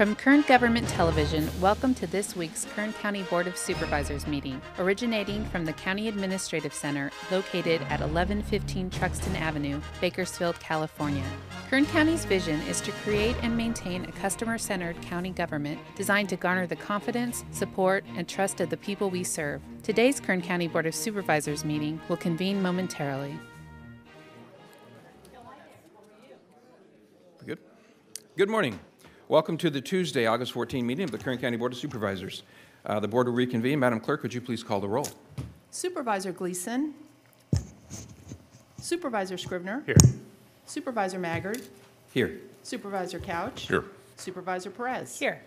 From Kern Government Television, welcome to this week's Kern County Board of Supervisors meeting, originating from the County Administrative Center located at 1115 Truxtun Avenue, Bakersfield, California. Kern County's vision is to create and maintain a customer-centered county government designed to garner the confidence, support, and trust of the people we serve. Today's Kern County Board of Supervisors meeting will convene momentarily. Good morning. Welcome to the Tuesday, August 14 meeting of the Kern County Board of Supervisors. The board will reconvene. Madam Clerk, would you please call the roll? Supervisor Gleason. Supervisor Scrivener. Here. Supervisor Maggard. Here. Supervisor Couch. Here. Supervisor Perez. Here.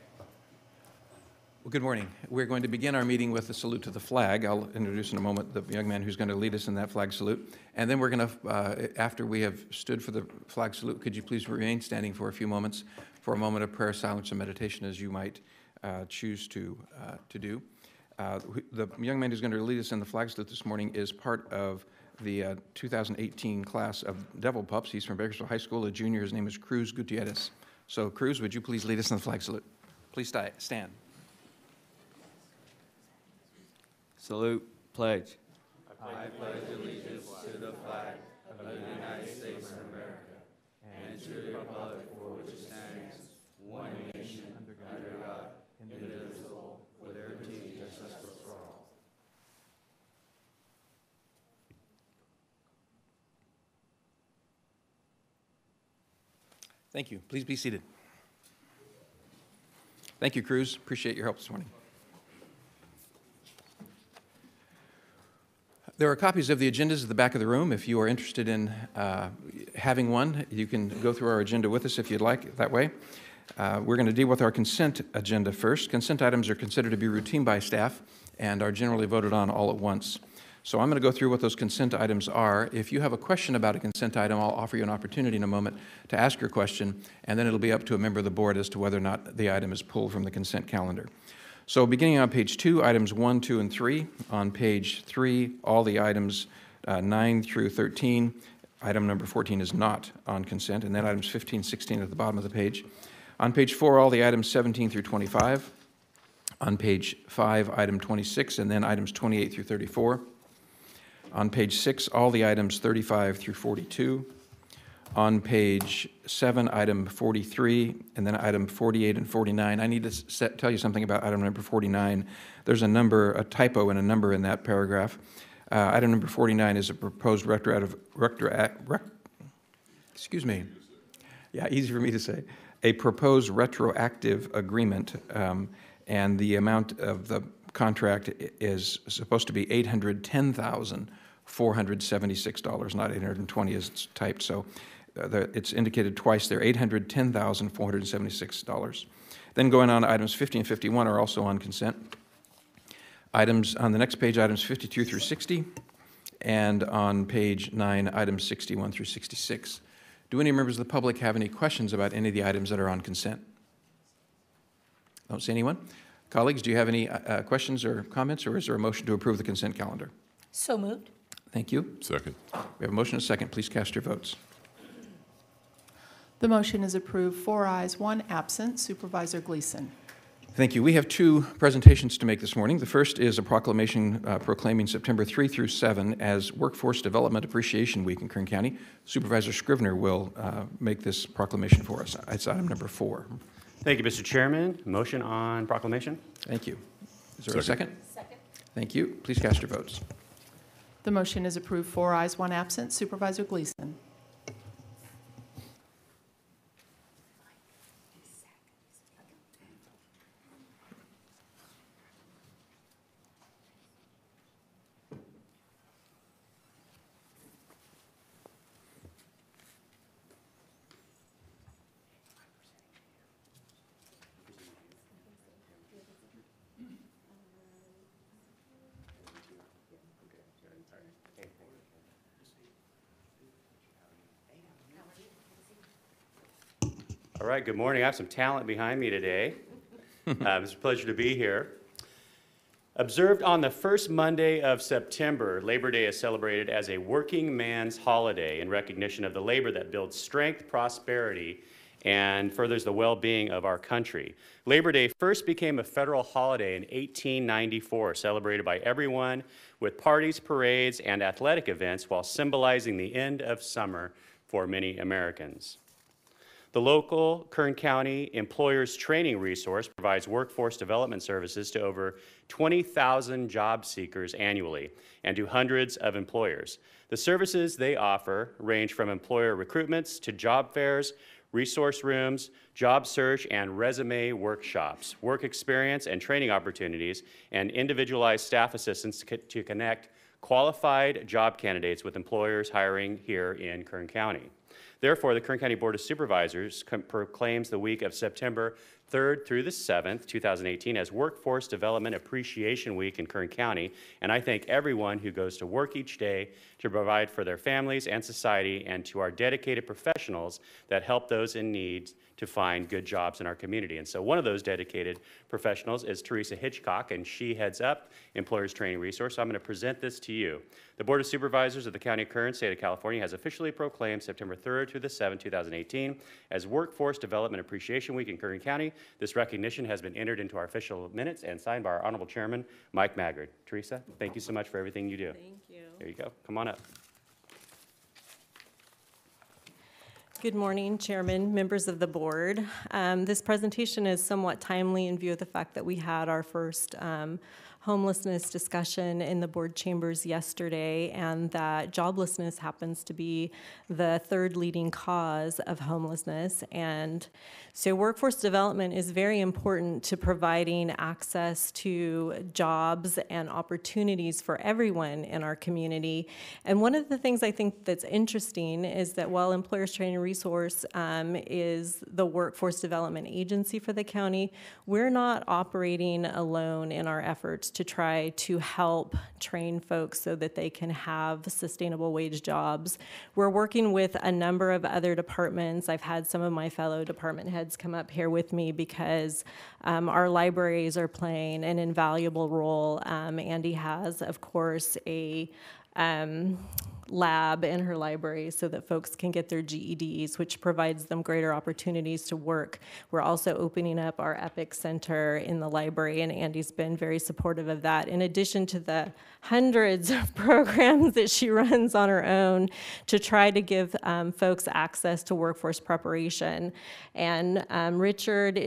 Well, good morning. We're going to begin our meeting with a salute to the flag. I'll introduce in a moment the young man who's going to lead us in that flag salute. And then we're going to, after we have stood for the flag salute, could you please remain standing for a few moments for a moment of prayer, silence, and meditation, as you might choose to do. The young man who's going to lead us in the flag salute this morning is part of the 2018 class of Devil Pups. He's from Bakersfield High School, a junior. His name is Cruz Gutierrez. So, Cruz, would you please lead us in the flag salute? Please stand. Salute, pledge. I pledge allegiance to the flag of the United States of America and to the republic for which it stands, one nation, under God, indivisible, with liberty and justice for all. Thank you. Please be seated. Thank you, Cruz. Appreciate your help this morning. There are copies of the agendas at the back of the room. If you are interested in having one, you can go through our agenda with us if you'd like that way. We're going to deal with our consent agenda first. Consent items are considered to be routine by staff and are generally voted on all at once. So I'm going to go through what those consent items are. If you have a question about a consent item, I'll offer you an opportunity in a moment to ask your question, and then it'll be up to a member of the board as to whether or not the item is pulled from the consent calendar. So beginning on page 2, items 1, 2, and 3. On page 3, all the items 9 through 13. Item number 14 is not on consent, and then items 15, 16 at the bottom of the page. On page 4, all the items 17 through 25. On page 5, item 26, and then items 28 through 34. On page 6, all the items 35 through 42. On page 7, item 43, and then item 48 and 49. I need to tell you something about item number 49. There's a typo in a number in that paragraph. Item number 49 is a proposed easy for me to say. A proposed retroactive agreement, and the amount of the contract is supposed to be $810,476, not $820 as it's typed. So it's indicated twice there, $810,476. Then going on, items 50 and 51 are also on consent. Items on the next page, items 52 through 60, and on page 9, items 61 through 66. Do any members of the public have any questions about any of the items that are on consent? Don't see anyone. Colleagues, do you have any questions or comments, or is there a motion to approve the consent calendar? So moved. Thank you. Second. We have a motion and a second. Please cast your votes. The motion is approved. 4 ayes, 1 absent. Supervisor Gleason. Thank you. We have 2 presentations to make this morning. The first is a proclamation proclaiming September 3 through 7 as Workforce Development Appreciation Week in Kern County. Supervisor Scrivener will make this proclamation for us. It's item number 4. Thank you, Mr. Chairman. Motion on proclamation. Thank you. Is there a second? Second. Thank you. Please cast your votes. The motion is approved. 4 ayes, 1 absent. Supervisor Gleason. All right, good morning. I have some talent behind me today. It's a pleasure to be here. Observed on the first Monday of September, Labor Day is celebrated as a working man's holiday in recognition of the labor that builds strength, prosperity, and furthers the well-being of our country. Labor Day first became a federal holiday in 1894, celebrated by everyone with parties, parades, and athletic events while symbolizing the end of summer for many Americans. The local Kern County Employers Training Resource provides workforce development services to over 20,000 job seekers annually and to hundreds of employers. The services they offer range from employer recruitments to job fairs, resource rooms, job search and resume workshops, work experience and training opportunities, and individualized staff assistance to connect qualified job candidates with employers hiring here in Kern County. Therefore, the Kern County Board of Supervisors proclaims the week of September 3rd through the 7th, 2018 as Workforce Development Appreciation Week in Kern County, and I thank everyone who goes to work each day to provide for their families and society, and to our dedicated professionals that help those in need to find good jobs in our community. And so one of those dedicated professionals is Teresa Hitchcock, and she heads up Employers Training Resource. So I'm going to present this to you. The Board of Supervisors of the County of Kern, State of California, has officially proclaimed September 3rd through the 7th, 2018 as Workforce Development Appreciation Week in Kern County. This recognition has been entered into our official minutes and signed by our Honorable Chairman, Mike Maggard. Teresa, thank you so much for everything you do. Thank you. Here you go. Come on up. Good morning, Chairman, members of the board. This presentation is somewhat timely in view of the fact that we had our first homelessness discussion in the board chambers yesterday, and that joblessness happens to be the third leading cause of homelessness. And so workforce development is very important to providing access to jobs and opportunities for everyone in our community. And one of the things I think that's interesting is that while Employers Training Resource is the workforce development agency for the county, we're not operating alone in our efforts to try to help train folks so that they can have sustainable wage jobs. We're working with a number of other departments. I've had some of my fellow department heads come up here with me because our libraries are playing an invaluable role. Andy has, of course, a lab in her library so that folks can get their GEDs, which provides them greater opportunities to work. We're also opening up our EPIC Center in the library, and Andy's been very supportive of that, in addition to the hundreds of programs that she runs on her own to try to give folks access to workforce preparation. And Richard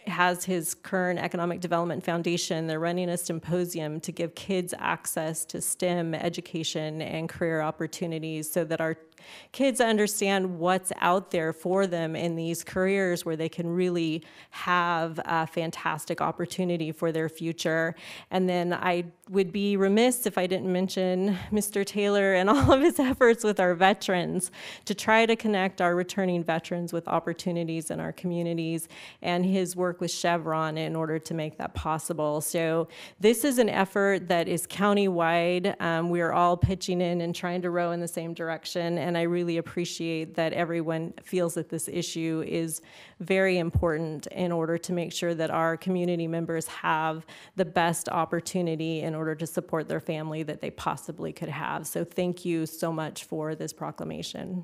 has his Kern Economic Development Foundation. They're running a symposium to give kids access to STEM education and career opportunities so that our kids understand what's out there for them in these careers where they can really have a fantastic opportunity for their future. And then I would be remiss if I didn't mention Mr. Taylor and all of his efforts with our veterans to try to connect our returning veterans with opportunities in our communities, and his work with Chevron in order to make that possible. So this is an effort that is county-wide. We are all pitching in and trying to row in the same direction, and I really appreciate that everyone feels that this issue is very important in order to make sure that our community members have the best opportunity in order to support their family that they possibly could have. So thank you so much for this proclamation.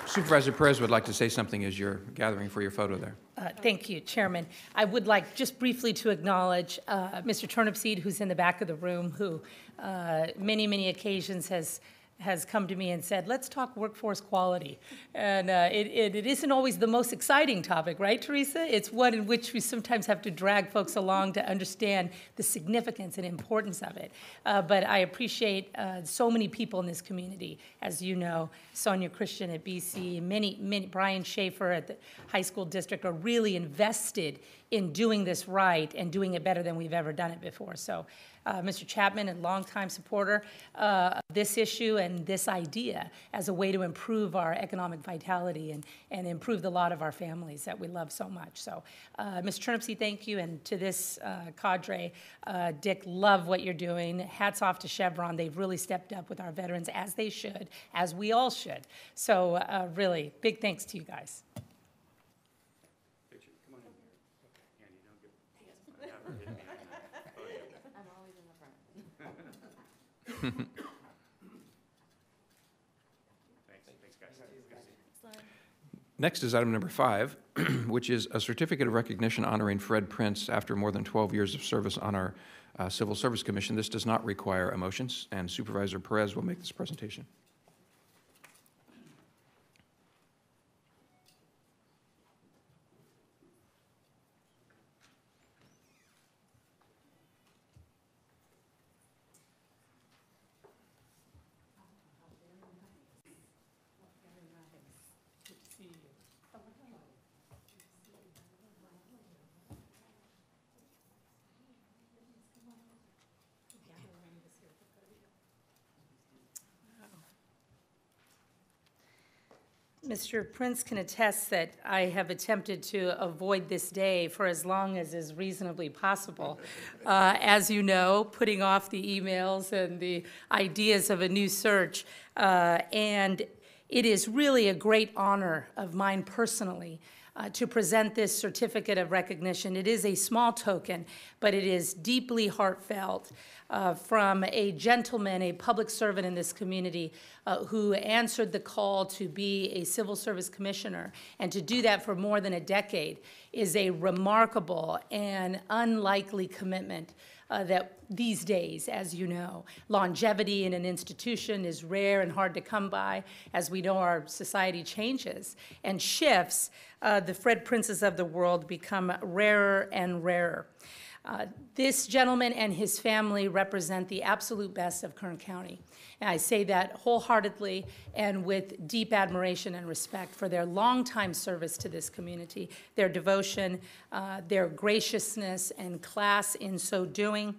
Supervisor Perez would like to say something as you're gathering for your photo there. Thank you, Chairman. I would like just briefly to acknowledge Mr. Turnipseed, who's in the back of the room, who many occasions has come to me and said, let's talk workforce quality. And it isn't always the most exciting topic, right, Teresa? It's one in which we sometimes have to drag folks along to understand the significance and importance of it. But I appreciate so many people in this community. As you know, Sonia Christian at BC, many Brian Schaefer at the high school district are really invested in doing this right and doing it better than we've ever done it before. So Mr. Chapman, a longtime supporter of this issue and this idea as a way to improve our economic vitality and improve the lot of our families that we love so much. So Mr. Turnipseed, thank you. And to this cadre, Dick, love what you're doing. Hats off to Chevron. They've really stepped up with our veterans, as they should, as we all should. So really, big thanks to you guys. Next is item number 5, which is a certificate of recognition honoring Fred Prince after more than 12 years of service on our Civil Service Commission. This does not require a motion, and Supervisor Perez will make this presentation. Mr. Prince can attest that I have attempted to avoid this day for as long as is reasonably possible. As you know, putting off the emails and the ideas of a new search. And it is really a great honor of mine personally to present this certificate of recognition. It is a small token, but it is deeply heartfelt from a gentleman, a public servant in this community who answered the call to be a civil service commissioner, and to do that for more than a decade is a remarkable and unlikely commitment that these days, as you know, longevity in an institution is rare and hard to come by. As we know, our society changes and shifts. The Fred Princes of the world become rarer and rarer. This gentleman and his family represent the absolute best of Kern County. And I say that wholeheartedly and with deep admiration and respect for their longtime service to this community, their devotion, their graciousness and class in so doing.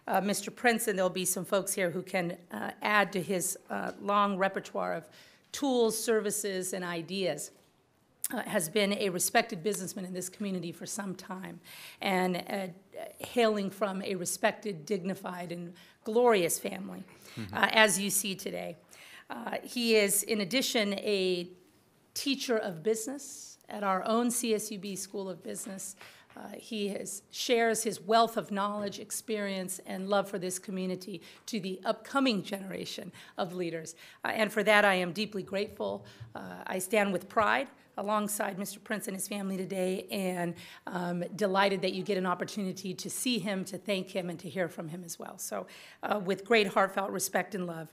Mr. Prince, and there'll be some folks here who can add to his long repertoire of tools, services, and ideas. Has been a respected businessman in this community for some time, and hailing from a respected, dignified, and glorious family, as you see today. He is, in addition, a teacher of business at our own CSUB School of Business. He shares his wealth of knowledge, experience, and love for this community to the upcoming generation of leaders. And for that, I am deeply grateful. I stand with pride alongside Mr. Prince and his family today, and delighted that you get an opportunity to see him, to thank him, and to hear from him as well. So with great heartfelt respect and love,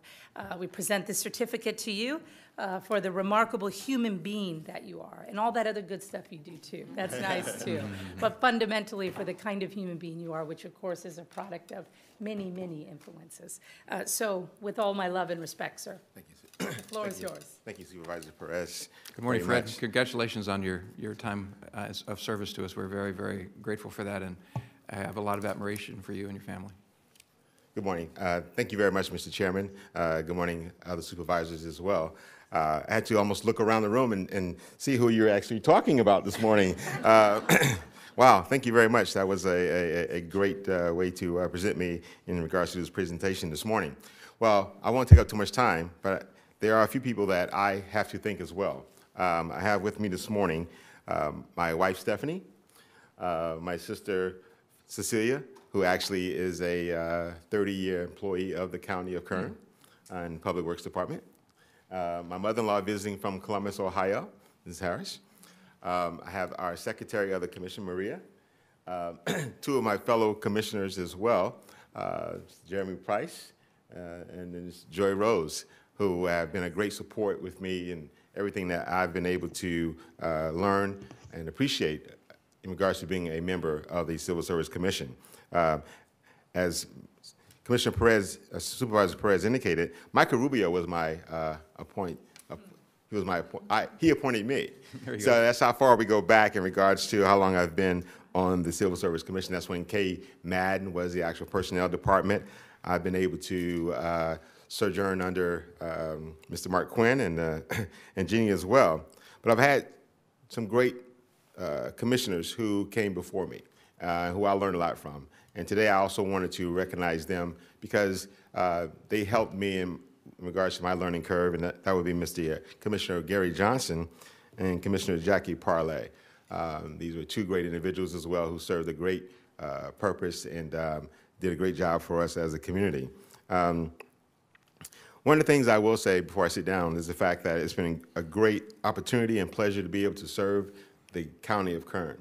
we present this certificate to you for the remarkable human being that you are, and all that other good stuff you do too. That's nice too. But fundamentally for the kind of human being you are, which of course is a product of many, many influences. So with all my love and respect, sir. Thank you, sir. The floor is yours. Thank you, Supervisor Perez. Good morning, Fred. Congratulations on your time of service to us. We're very, very grateful for that, and I have a lot of admiration for you and your family. Good morning. Thank you very much, Mr. Chairman. Good morning, other supervisors as well. I had to almost look around the room and see who you're actually talking about this morning. Wow, thank you very much. That was a great way to present me in regards to this presentation this morning. Well, I won't take up too much time, but there are a few people that I have to thank as well. I have with me this morning my wife, Stephanie, my sister, Cecilia, who actually is a 30-year employee of the County of Kern in Public Works Department. My mother-in-law visiting from Columbus, Ohio, Ms. Harris. I have our Secretary of the Commission, Maria. Two of my fellow commissioners as well, Jeremy Price and then Joy Rose, who have been a great support with me in everything that I've been able to learn and appreciate in regards to being a member of the Civil Service Commission. As Commissioner Perez, Supervisor Perez indicated, Michael Rubio was my he appointed me. So that's how far we go back in regards to how long I've been on the Civil Service Commission. That's when Kay Madden was the actual personnel department. I've been able to sojourn under Mr. Mark Quinn and Jeannie as well. But I've had some great commissioners who came before me, who I learned a lot from. And today I also wanted to recognize them because they helped me in regards to my learning curve, and that would be Mr. Commissioner Gary Johnson and Commissioner Jackie Parlay. These were two great individuals as well who served a great purpose and did a great job for us as a community. One of the things I will say before I sit down is the fact that it's been a great opportunity and pleasure to be able to serve the county of Kern.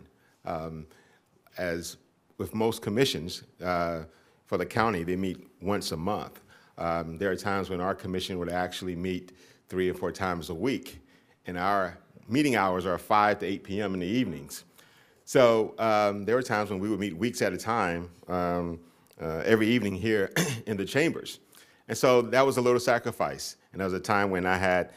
As with most commissions for the county, they meet once a month. There are times when our commission would actually meet 3 or 4 times a week, and our meeting hours are 5 to 8 p.m. in the evenings. So there were times when we would meet weeks at a time every evening here in the chambers. And so that was a little sacrifice. And that was a time when I had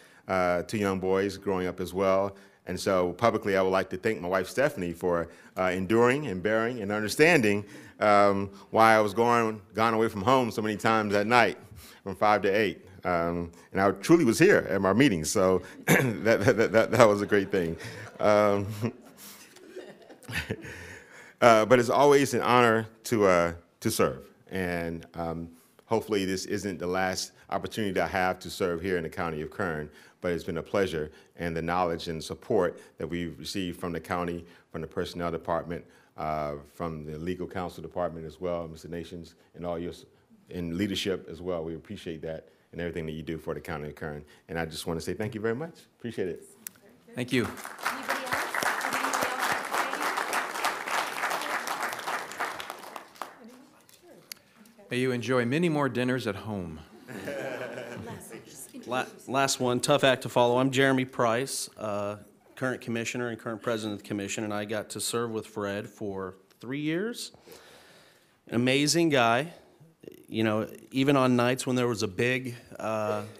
2 young boys growing up as well. And so publicly, I would like to thank my wife, Stephanie, for enduring and bearing and understanding why I was gone away from home so many times at night from 5 to 8. And I truly was here at my meetings, so that was a great thing. But it's always an honor to serve. And hopefully this isn't the last opportunity I have to serve here in the county of Kern, but it's been a pleasure, and the knowledge and support that we've received from the county, from the personnel department, from the legal counsel department as well, Mr. Nations, and all your in leadership as well. We appreciate that and everything that you do for the county of Kern. And I just want to say thank you very much. Appreciate it. Thank you. May you enjoy many more dinners at home. Last one, tough act to follow. I'm Jeremy Price, current commissioner and current president of the commission, and I got to serve with Fred for 3 years. An amazing guy. You know, even on nights when there was a big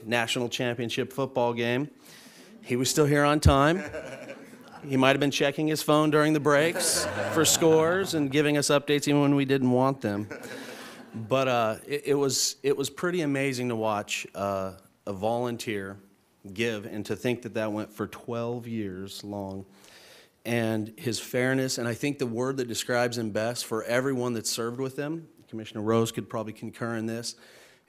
national championship football game, he was still here on time. He might have been checking his phone during the breaks for scores and giving us updates even when we didn't want them. But it was pretty amazing to watch a volunteer give, and to think that that went for 12 years long. And his fairness, and I think the word that describes him best for everyone that served with him, Commissioner Rose could probably concur in this,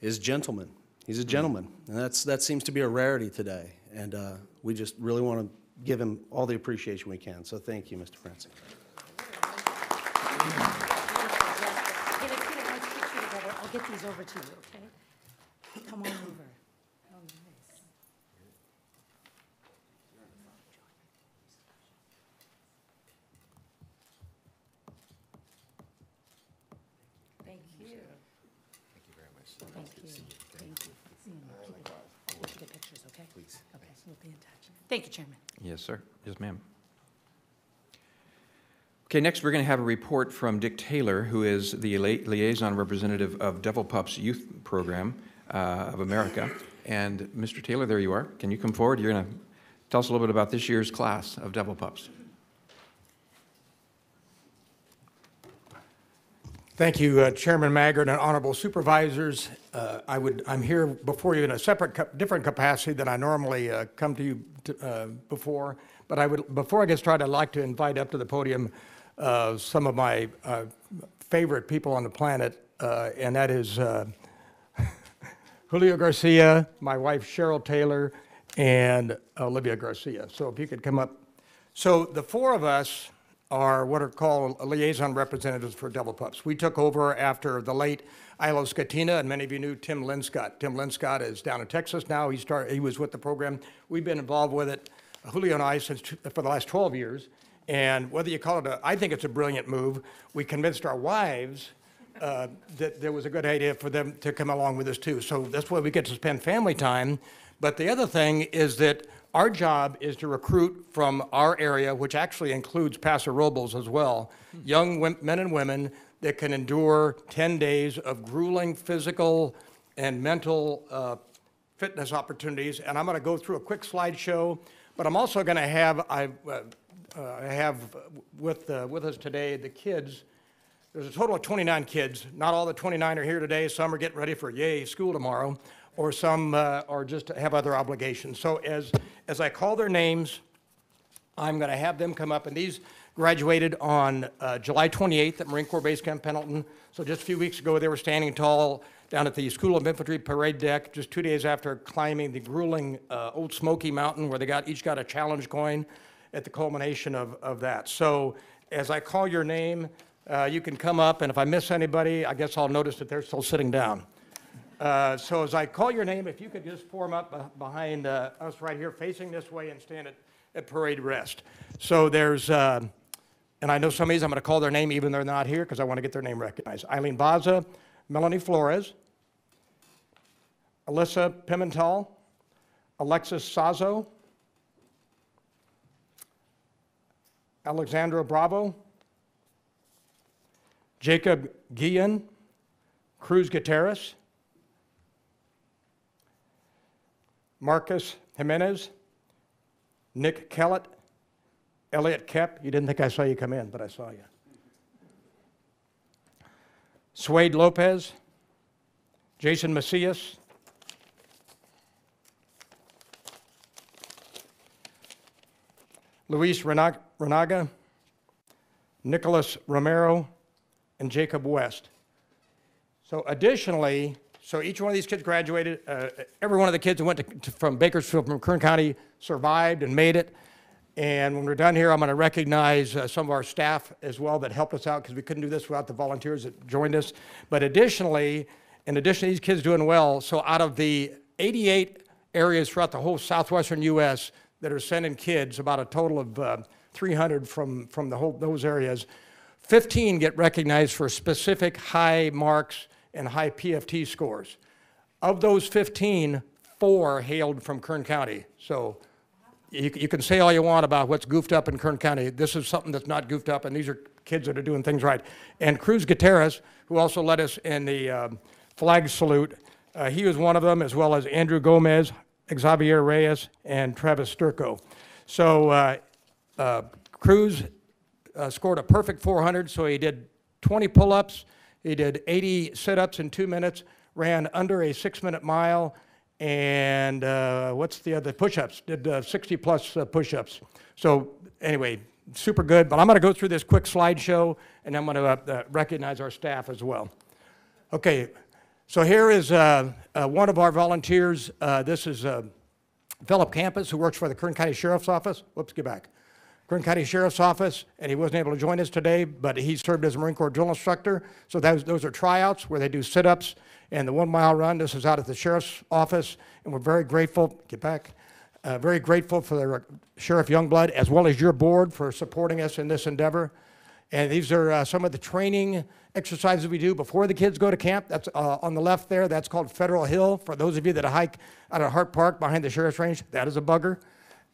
is gentleman. He's a gentleman, and that seems to be a rarity today. And we just really want to give him all the appreciation we can. So thank you, Mr. Francis. I'll get these over to you, okay? Come on over. How nice. Thank you. Thank you very much. Thank you. Thank you. I'll get you the pictures, okay? Please. Okay, we'll be in touch. Thank you, Chairman. Yes, sir. Yes, ma'am. Okay, next we're going to have a report from Dick Taylor, who is the Liaison Representative of Devil Pups Youth Program of America. And Mr. Taylor, there you are. Can you come forward? You're going to tell us a little bit about this year's class of Devil Pups. Thank you, Chairman Maggard and honorable supervisors. I'm here before you in a different capacity than I normally come to you before. But before I get started, I'd like to invite up to the podium some of my favorite people on the planet, and that is Julio Garcia, my wife Cheryl Taylor, and Olivia Garcia. So if you could come up. So the 4 of us are what are called liaison representatives for Devil Pups. We took over after the late Ilo Scatina, and many of you knew Tim Linscott. Tim Linscott is down in Texas now. He was with the program. We've been involved with it, Julio and I, for the last 12 years. And whether you call it I think it's a brilliant move. We convinced our wives that there was a good idea for them to come along with us too. So that's why we get to spend family time. But the other thing is that our job is to recruit from our area, which actually includes Paso Robles as well, young men and women that can endure 10 days of grueling physical and mental fitness opportunities. And I'm going to go through a quick slideshow, but I'm also going to have, I have with us today the kids. There's a total of 29 kids. Not all the 29 are here today. Some are getting ready for school tomorrow, or some are just have other obligations. So as I call their names, I'm going to have them come up, and these graduated on July 28th at Marine Corps Base Camp Pendleton. So just a few weeks ago, they were standing tall down at the School of Infantry parade deck, just 2 days after climbing the grueling Old Smoky Mountain, where they each got a challenge coin at the culmination of that. So as I call your name, you can come up, and if I miss anybody, I guess I'll notice that they're still sitting down. So as I call your name, if you could just form up behind us right here, facing this way, and stand at parade rest. So there's, and I know some of these I'm going to call their name even though they're not here because I want to get their name recognized. Eileen Baza, Melanie Flores, Alyssa Pimentel, Alexis Sazo, Alexandra Bravo, Jacob Guillen, Cruz Gutierrez, Marcus Jimenez, Nick Kellett, Elliot Kep. You didn't think I saw you come in, but I saw you. Suede Lopez, Jason Macias, Luis Renaga, Nicholas Romero, and Jacob West. So additionally, so each one of these kids graduated. Every one of the kids who went from Bakersfield, from Kern County, survived and made it. And when we're done here, I'm going to recognize some of our staff as well that helped us out because we couldn't do this without the volunteers that joined us. But additionally, in addition to these kids doing well, so out of the 88 areas throughout the whole southwestern U.S. that are sending kids, about a total of 300 from those areas, 15 get recognized for specific high marks and high PFT scores. Of those 15, 4 hailed from Kern County. So you can say all you want about what's goofed up in Kern County. This is something that's not goofed up, and these are kids that are doing things right. And Cruz Gutierrez, who also led us in the flag salute, he was one of them, as well as Andrew Gomez, Xavier Reyes, and Travis Sturco. So Cruz scored a perfect 400, so he did 20 pull-ups, he did 80 sit-ups in 2 minutes, ran under a 6-minute mile, and what's the other, push-ups, did 60-plus push-ups. So anyway, super good, but I'm going to go through this quick slideshow, and I'm going to recognize our staff as well. Okay, so here is one of our volunteers. This is Philip Campus, who works for the Kern County Sheriff's Office. Whoops, get back. Kern County Sheriff's Office, and he wasn't able to join us today, but he served as a Marine Corps drill instructor. So those are tryouts where they do sit-ups and the 1-mile run. This is out at the Sheriff's Office, and we're very grateful, get back, very grateful for the Sheriff Youngblood, as well as your board for supporting us in this endeavor. And these are some of the training exercises we do before the kids go to camp. That's on the left there, that's called Federal Hill. For those of you that hike out of Hart Park behind the Sheriff's Range, that is a bugger,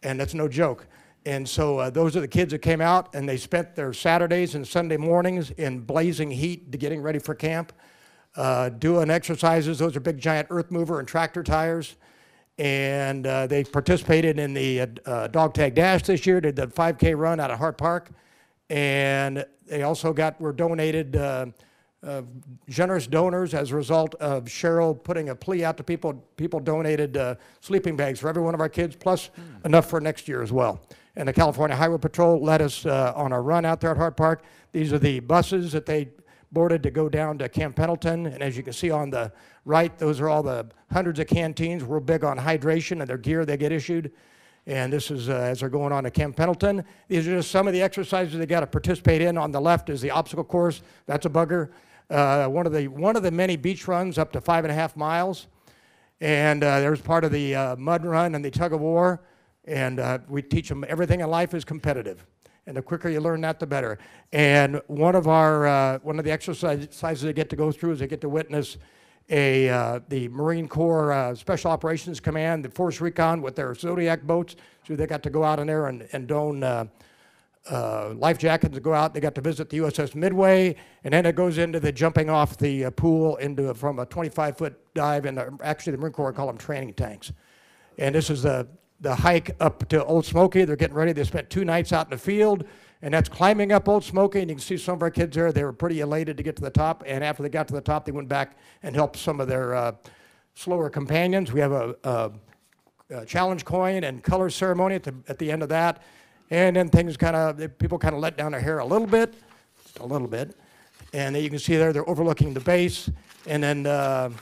and that's no joke. And so those are the kids that came out, and they spent their Saturdays and Sunday mornings in blazing heat getting ready for camp, doing exercises. Those are big, giant earth mover and tractor tires. And they participated in the dog tag dash this year, did the 5K run out of Hart Park. And they also were donated generous donors as a result of Cheryl putting a plea out to people. People donated sleeping bags for every one of our kids, plus enough for next year as well. And the California Highway Patrol led us on a run out there at Hart Park. These are the buses that they boarded to go down to Camp Pendleton. And as you can see on the right, those are all the hundreds of canteens. We're big on hydration and their gear they get issued. And this is as they're going on to Camp Pendleton. These are just some of the exercises they got to participate in. On the left is the obstacle course. That's a bugger. One of the many beach runs up to 5.5 miles. And there's part of the mud run and the tug of war. And we teach them everything in life is competitive. And the quicker you learn that, the better. And one of the exercises they get to go through is they get to witness the Marine Corps Special Operations Command, the Force Recon with their Zodiac boats. So they got to go out in there and don life jackets to go out. They got to visit the USS Midway, and then it goes into the jumping off the pool from a 25-foot dive. And actually, the Marine Corps call them training tanks. And this is the hike up to Old Smoky. They're getting ready. They spent 2 nights out in the field, and that's climbing up Old Smoky. And you can see some of our kids there. They were pretty elated to get to the top. And after they got to the top, they went back and helped some of their slower companions. We have a challenge coin and color ceremony at the end of that. And then people kind of let down their hair a little bit. And then you can see there they're overlooking the base. And then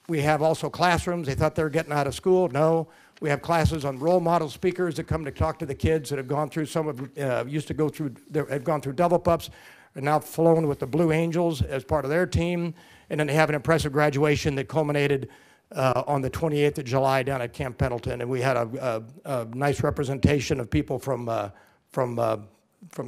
we have also classrooms. They thought they were getting out of school. No. We have classes on role model speakers that come to talk to the kids that have gone through, some of them used to go through, have gone through double pups, are now flown with the Blue Angels as part of their team, and then they have an impressive graduation that culminated on the 28th of July down at Camp Pendleton, and we had a nice representation of people from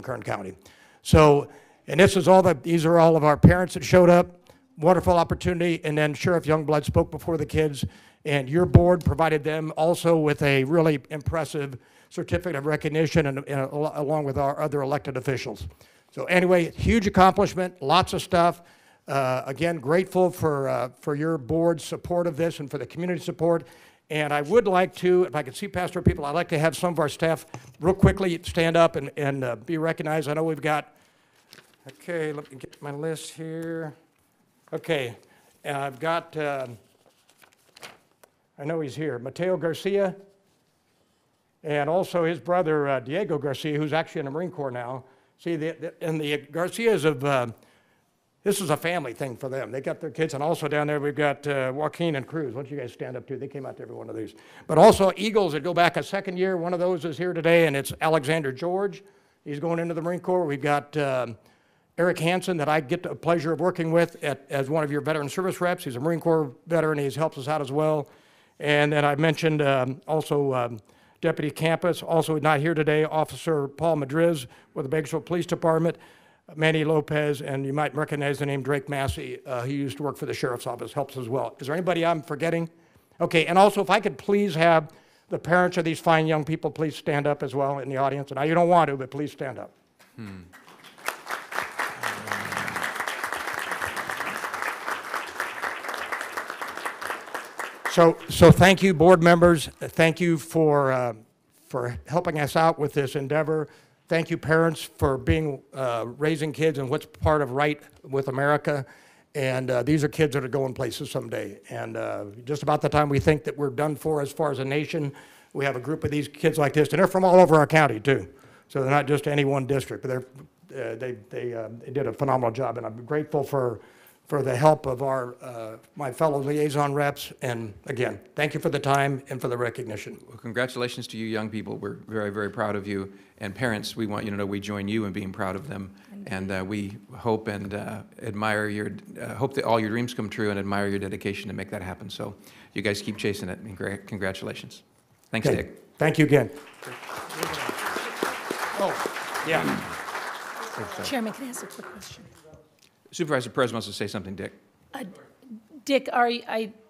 Kern County. So, and these are all of our parents that showed up. Wonderful opportunity, and then Sheriff Youngblood spoke before the kids, and your board provided them also with a really impressive certificate of recognition and along with our other elected officials. So anyway, huge accomplishment, lots of stuff. Again, grateful for your board's support of this and for the community support. And I would like to, if I could see past our people, I'd like to have some of our staff real quickly stand up and be recognized. I know we've got, okay, let me get my list here. Okay, I've got, I know he's here, Mateo Garcia, and also his brother, Diego Garcia, who's actually in the Marine Corps now. See, and the Garcias of, this is a family thing for them. They got their kids, and also down there we've got Joaquin and Cruz. Why don't you guys stand up too? They came out to every one of these. But also Eagles that go back a second year. One of those is here today, and it's Alexander George. He's going into the Marine Corps. We've got Eric Hansen that I get the pleasure of working with as one of your veteran service reps. He's a Marine Corps veteran. He's helped us out as well. And then I mentioned also Deputy Campus, also not here today, Officer Paul Madriz with the Bakersfield Police Department, Manny Lopez, and you might recognize the name Drake Massey. He used to work for the Sheriff's Office, helps as well. Is there anybody I'm forgetting? Okay, and also if I could please have the parents of these fine young people please stand up as well in the audience. And now you don't want to, but please stand up. So thank you, board members. Thank you for helping us out with this endeavor. Thank you, parents, for raising kids and what's part of right with America. And these are kids that are going places someday. And just about the time we think that we're done for as far as a nation, we have a group of these kids like this, and they're from all over our county too. So they're not just any one district, but they did a phenomenal job. And I'm grateful for the help of my fellow liaison reps. And again, thank you for the time and for the recognition. Well, congratulations to you young people. We're very, very proud of you. And parents, we want you to know we join you in being proud of them. And we hope and admire hope that all your dreams come true and admire your dedication to make that happen. So you guys keep chasing it, and congratulations. Thanks, Okay. Dick. Thank you again. Oh, yeah. Chairman, can I ask a quick question? Supervisor Perez wants to say something, Dick. Dick,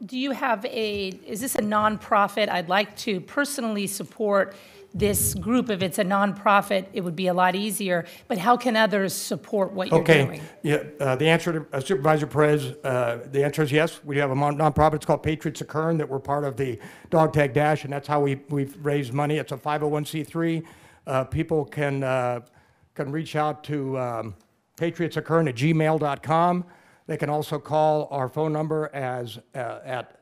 do you have is this a nonprofit? I'd like to personally support this group. If it's a nonprofit, it would be a lot easier, but how can others support what you're doing? Yeah, the answer to Supervisor Perez, the answer is yes. We have a nonprofit, it's called Patriots of Kern, that we're part of the Dog Tag Dash, and that's how we've raised money. It's a 501c3. People can reach out to patriotsofkern@gmail.com. They can also call our phone number at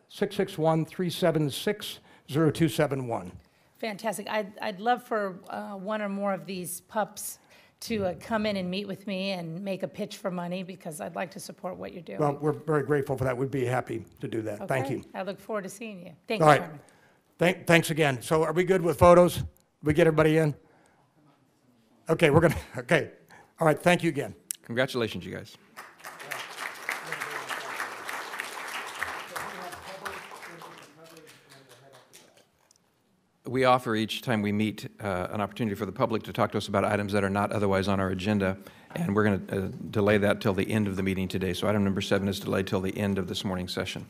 661-376-0271. Fantastic. I'd love for one or more of these pups to come in and meet with me and make a pitch for money, because I'd like to support what you're doing. Well, we're very grateful for that. We'd be happy to do that. Okay. Thank you. I look forward to seeing you. Thank All you, right. Chairman. Thanks again. So are we good with photos? We get everybody in? Okay, okay. All right, thank you again. Congratulations, you guys. We offer each time we meet an opportunity for the public to talk to us about items that are not otherwise on our agenda, and we're going to delay that till the end of the meeting today. So item number 7 is delayed till the end of this morning's session.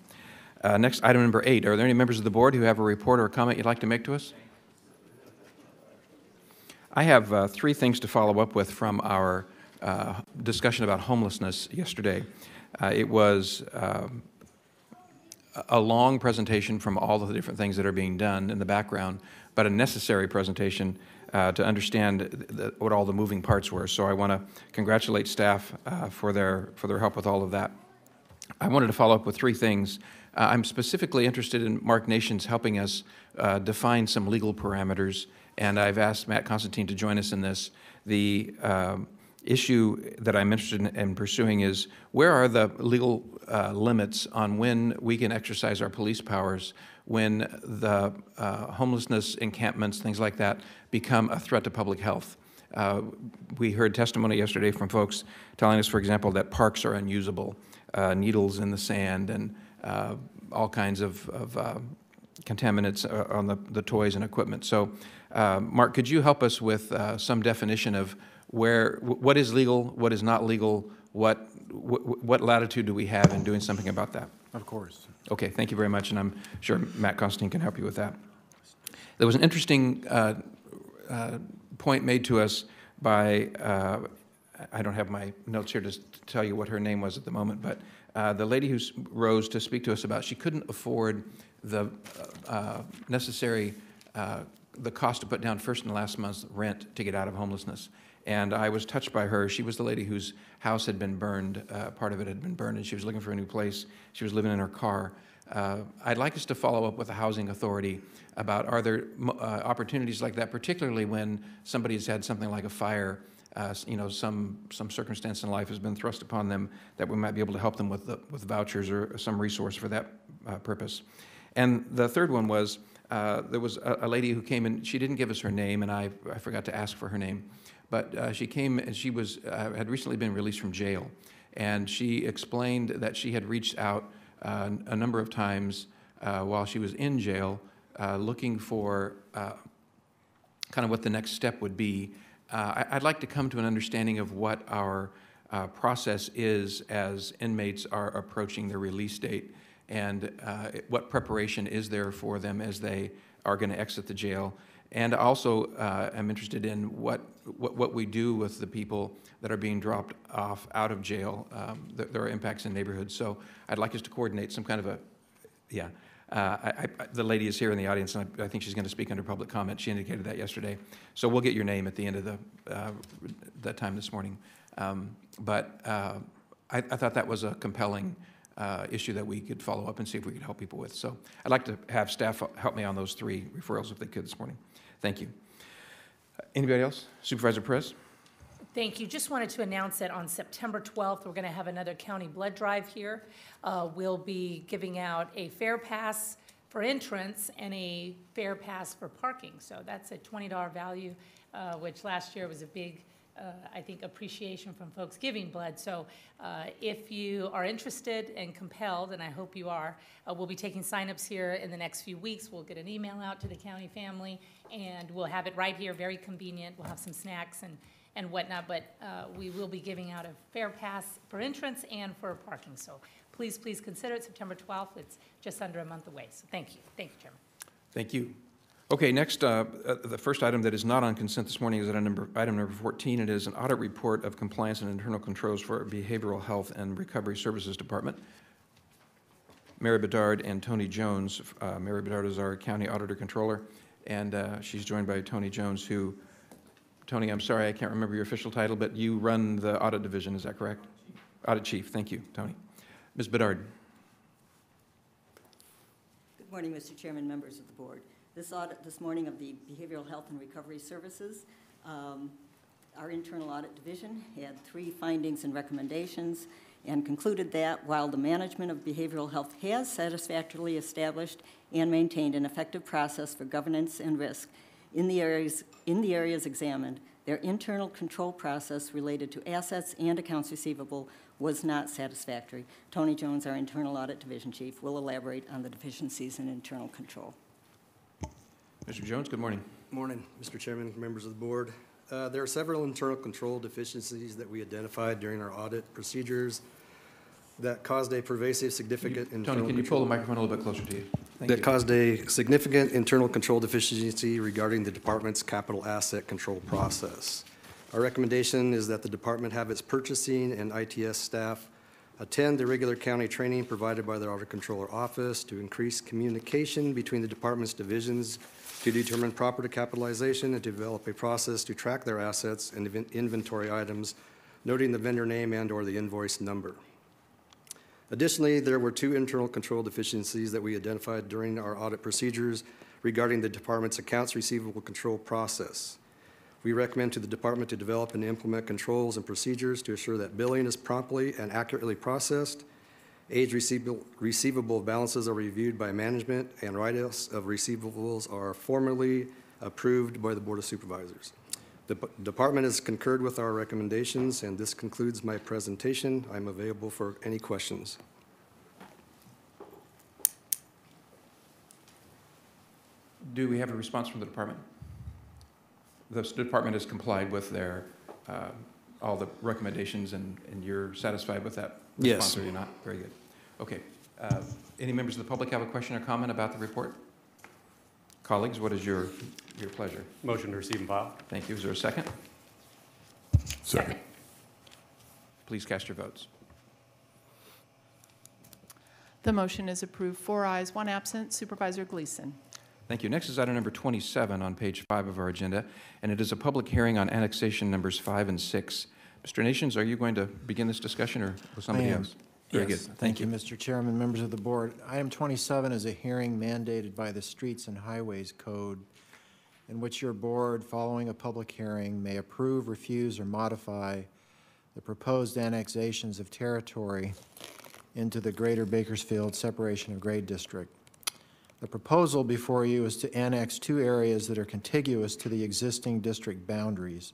Next, item number 8. Are there any members of the board who have a report or a comment you'd like to make to us? I have 3 things to follow up with from our discussion about homelessness yesterday. It was a long presentation from all of the different things that are being done in the background, but a necessary presentation to understand what all the moving parts were. So I want to congratulate staff for their help with all of that. I wanted to follow up with 3 things. I'm specifically interested in Mark Nations helping us define some legal parameters, and I've asked Matt Constantine to join us in this. The issue that I'm interested in pursuing is, where are the legal limits on when we can exercise our police powers when the homelessness encampments, things like that, become a threat to public health? We heard testimony yesterday from folks telling us, for example, that parks are unusable, needles in the sand, and all kinds of contaminants on the toys and equipment. So, Mark, could you help us with some definition of what is legal, what is not legal, what latitude do we have in doing something about that? Of course. Okay, thank you very much, and I'm sure Matt Constantine can help you with that. There was an interesting point made to us by, I don't have my notes here to tell you what her name was at the moment, but the lady who rose to speak to us about she couldn't afford the necessary, the cost to put down first and last month's rent to get out of homelessness. And I was touched by her. She was the lady whose house had been burned, part of it had been burned, and she was looking for a new place. She was living in her car. I'd like us to follow up with the Housing Authority about are there opportunities like that, particularly when somebody's had something like a fire, you know, some circumstance in life has been thrust upon them, that we might be able to help them with vouchers or some resource for that purpose. And the third one was, there was a lady who came in, she didn't give us her name, and I forgot to ask for her name, but she came and she was, had recently been released from jail, and she explained that she had reached out a number of times while she was in jail, looking for kind of what the next step would be. I'd like to come to an understanding of what our process is as inmates are approaching their release date, and what preparation is there for them as they are going to exit the jail. And also I'm interested in what we do with the people that are being dropped off out of jail. There are impacts in neighborhoods. So I'd like us to coordinate some kind of a, yeah. The lady is here in the audience, and I think she's going to speak under public comment. She indicated that yesterday. So we'll get your name at the end of the time this morning. But I thought that was a compelling issue that we could follow up and see if we could help people with. So I'd like to have staff help me on those 3 referrals if they could this morning. Thank you. Anybody else? Supervisor Perez? Thank you. Just wanted to announce that on September 12th, we're going to have another county blood drive here. We'll be giving out a fair pass for entrance and a fair pass for parking. So that's a $20 value, which last year was a big, I think, appreciation from folks giving blood. So if you are interested and compelled, and I hope you are, we'll be taking signups here in the next few weeks. We'll get an email out to the county family, and we'll have it right here, very convenient. We'll have some snacks and whatnot, but we will be giving out a fair pass for entrance and for parking. So please consider it September 12th. It's just under a month away. So thank you. Thank you, Chairman. Thank you. Okay, next, the first item that is not on consent this morning is item number 14. It is an audit report of compliance and internal controls for Behavioral Health and Recovery Services Department. Mary Bedard and Tony Jones. Mary Bedard is our County Auditor Controller, and she's joined by Tony Jones, who, Tony, I'm sorry, I can't remember your official title, but you run the audit division, is that correct? Audit Chief. Thank you, Tony. Ms. Bedard. Good morning, Mr. Chairman, members of the board. This audit this morning of the Behavioral Health and Recovery Services, our internal audit division had 3 findings and recommendations and concluded that while the management of behavioral health has satisfactorily established and maintained an effective process for governance and risk in the areas examined, their internal control process related to assets and accounts receivable was not satisfactory. Tony Jones, our internal audit division chief, will elaborate on the deficiencies in internal control. Mr. Jones, good morning. Good morning, Mr. Chairman, members of the board. There are several internal control deficiencies that we identified during our audit procedures that caused a pervasive, significant internal Tony, can you pull the microphone a little bit closer to you? Thank you. Caused a significant internal control deficiency regarding the department's capital asset control process. Our recommendation is that the department have its purchasing and ITS staff attend the regular county training provided by the Audit Controller Office to increase communication between the department's divisions to determine proper capitalization and to develop a process to track their assets and inventory items, noting the vendor name and/or the invoice number. Additionally, there were 2 internal control deficiencies that we identified during our audit procedures regarding the department's accounts receivable control process. We recommend to the department to develop and implement controls and procedures to assure that billing is promptly and accurately processed, age receivable balances are reviewed by management, and write-offs of receivables are formally approved by the Board of Supervisors. The department has concurred with our recommendations, and this concludes my presentation. I'm available for any questions. Do we have a response from the department? The department has complied with their, all the recommendations, and you're satisfied with that response, Yes. or you're not? Very good. Okay. Any members of the public have a question or comment about the report? Colleagues, what is your pleasure? Motion to receive and file. Thank you. Is there a second? Second. Please cast your votes. The motion is approved, 4 ayes, 1 absent. Supervisor Gleason. Thank you. Next is item number 27 on page 5 of our agenda, and it is a public hearing on annexation numbers 5 and 6. Mr. Nations, are you going to begin this discussion, or will somebody else? Very Yes. good. Thank you, Mr. Chairman, members of the board. Item 27 is a hearing mandated by the Streets and Highways Code in which your board, following a public hearing, may approve, refuse, or modify the proposed annexations of territory into the Greater Bakersfield Separation of Grade District. The proposal before you is to annex 2 areas that are contiguous to the existing district boundaries,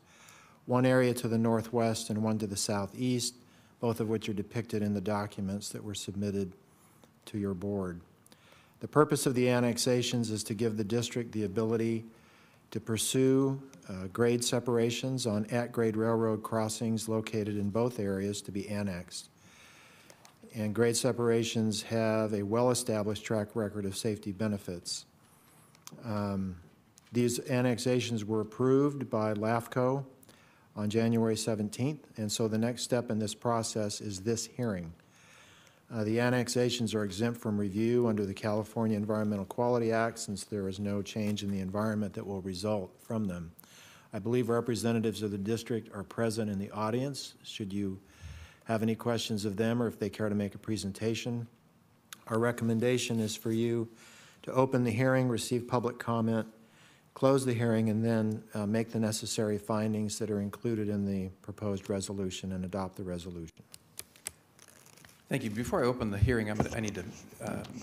one area to the northwest and one to the southeast, both of which are depicted in the documents that were submitted to your board. The purpose of the annexations is to give the district the ability to pursue grade separations on at-grade railroad crossings located in both areas to be annexed. And grade separations have a well-established track record of safety benefits. These annexations were approved by LAFCO on January 17th, and so the next step in this process is this hearing. The annexations are exempt from review under the California Environmental Quality Act, since there is no change in the environment that will result from them. I believe representatives of the district are present in the audience. Should you have any questions of them, or if they care to make a presentation, our recommendation is for you to open the hearing, receive public comment, close the hearing, and then make the necessary findings that are included in the proposed resolution and adopt the resolution. Thank you. Before I open the hearing, I need to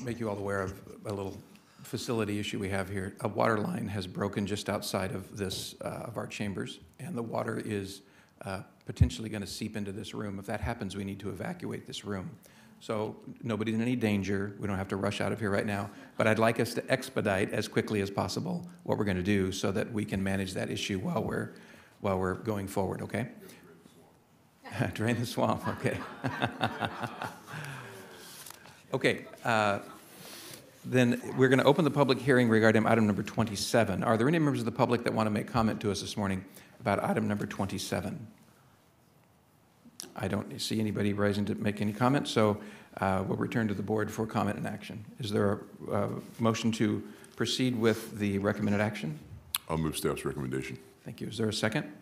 make you all aware of a little facility issue we have here. A water line has broken just outside of this, of our chambers, and the water is potentially going to seep into this room. If that happens, we need to evacuate this room. So nobody's in any danger. We don't have to rush out of here right now. But I'd like us to expedite as quickly as possible what we're going to do so that we can manage that issue while we're going forward, okay? Drain the swamp, okay. Okay, then we're going to open the public hearing regarding item number 27. Are there any members of the public that want to make comment to us this morning about item number 27? I don't see anybody rising to make any comments, so we'll return to the board for comment and action. Is there a motion to proceed with the recommended action? I'll move staff's recommendation. Thank you. Is there a second?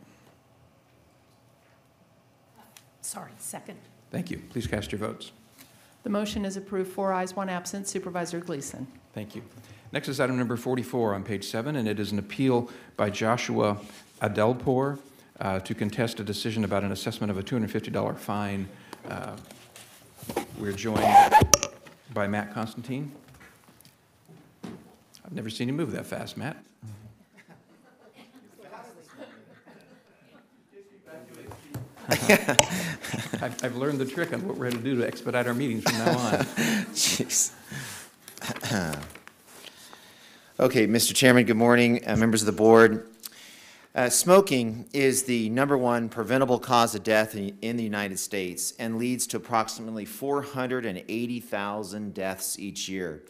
Sorry, second. Thank you. Please cast your votes. The motion is approved, 4 ayes, 1 absent. Supervisor Gleason. Thank you. Next is item number 44 on page 7, and it is an appeal by Joshua Adelpour to contest a decision about an assessment of a $250 fine. We're joined by Matt Constantine. I've never seen you move that fast, Matt. I've learned the trick on what we're going to do to expedite our meetings from now on. Jeez. Okay, Mr. Chairman, good morning, members of the board. Smoking is the #1 preventable cause of death in the United States and leads to approximately 480,000 deaths each year.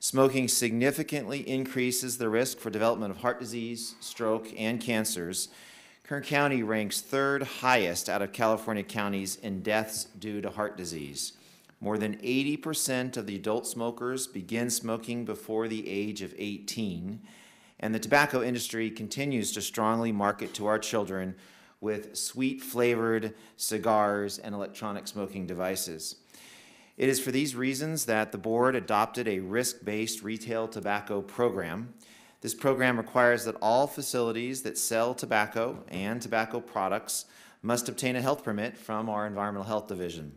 Smoking significantly increases the risk for development of heart disease, stroke, and cancers. Kern County ranks 3rd highest out of California counties in deaths due to heart disease. More than 80% of the adult smokers begin smoking before the age of 18, and the tobacco industry continues to strongly market to our children with sweet-flavored cigars and electronic smoking devices. It is for these reasons that the board adopted a risk-based retail tobacco program. This program requires that all facilities that sell tobacco and tobacco products must obtain a health permit from our Environmental Health Division.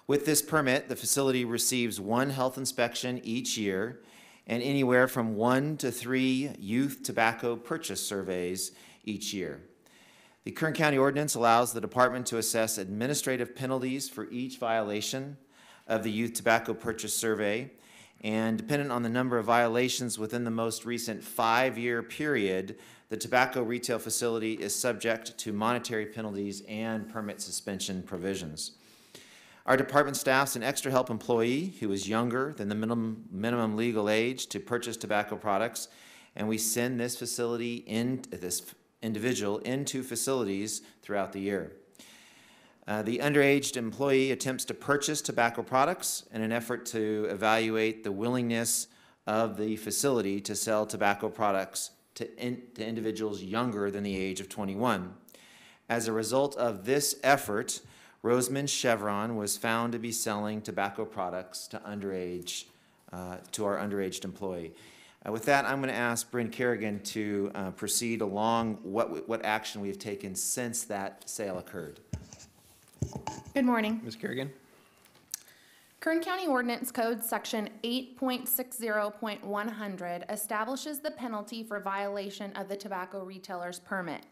With this permit, the facility receives 1 health inspection each year and anywhere from 1 to 3 youth tobacco purchase surveys each year. The Kern County ordinance allows the department to assess administrative penalties for each violation of the youth tobacco purchase survey, and dependent on the number of violations within the most recent 5-year period, the tobacco retail facility is subject to monetary penalties and permit suspension provisions. Our department staff's an extra help employee who is younger than the minimum legal age to purchase tobacco products, and we send this individual into facilities throughout the year. The underage employee attempts to purchase tobacco products in an effort to evaluate the willingness of the facility to sell tobacco products to individuals younger than the age of 21. As a result of this effort, Rosamond Chevron was found to be selling tobacco products to our underage employee. With that, I'm going to ask Bryn Kerrigan to proceed along what action we have taken since that sale occurred. Good morning. Ms. Kerrigan. Kern County Ordinance Code Section 8.60.100 establishes the penalty for violation of the tobacco retailer's permit.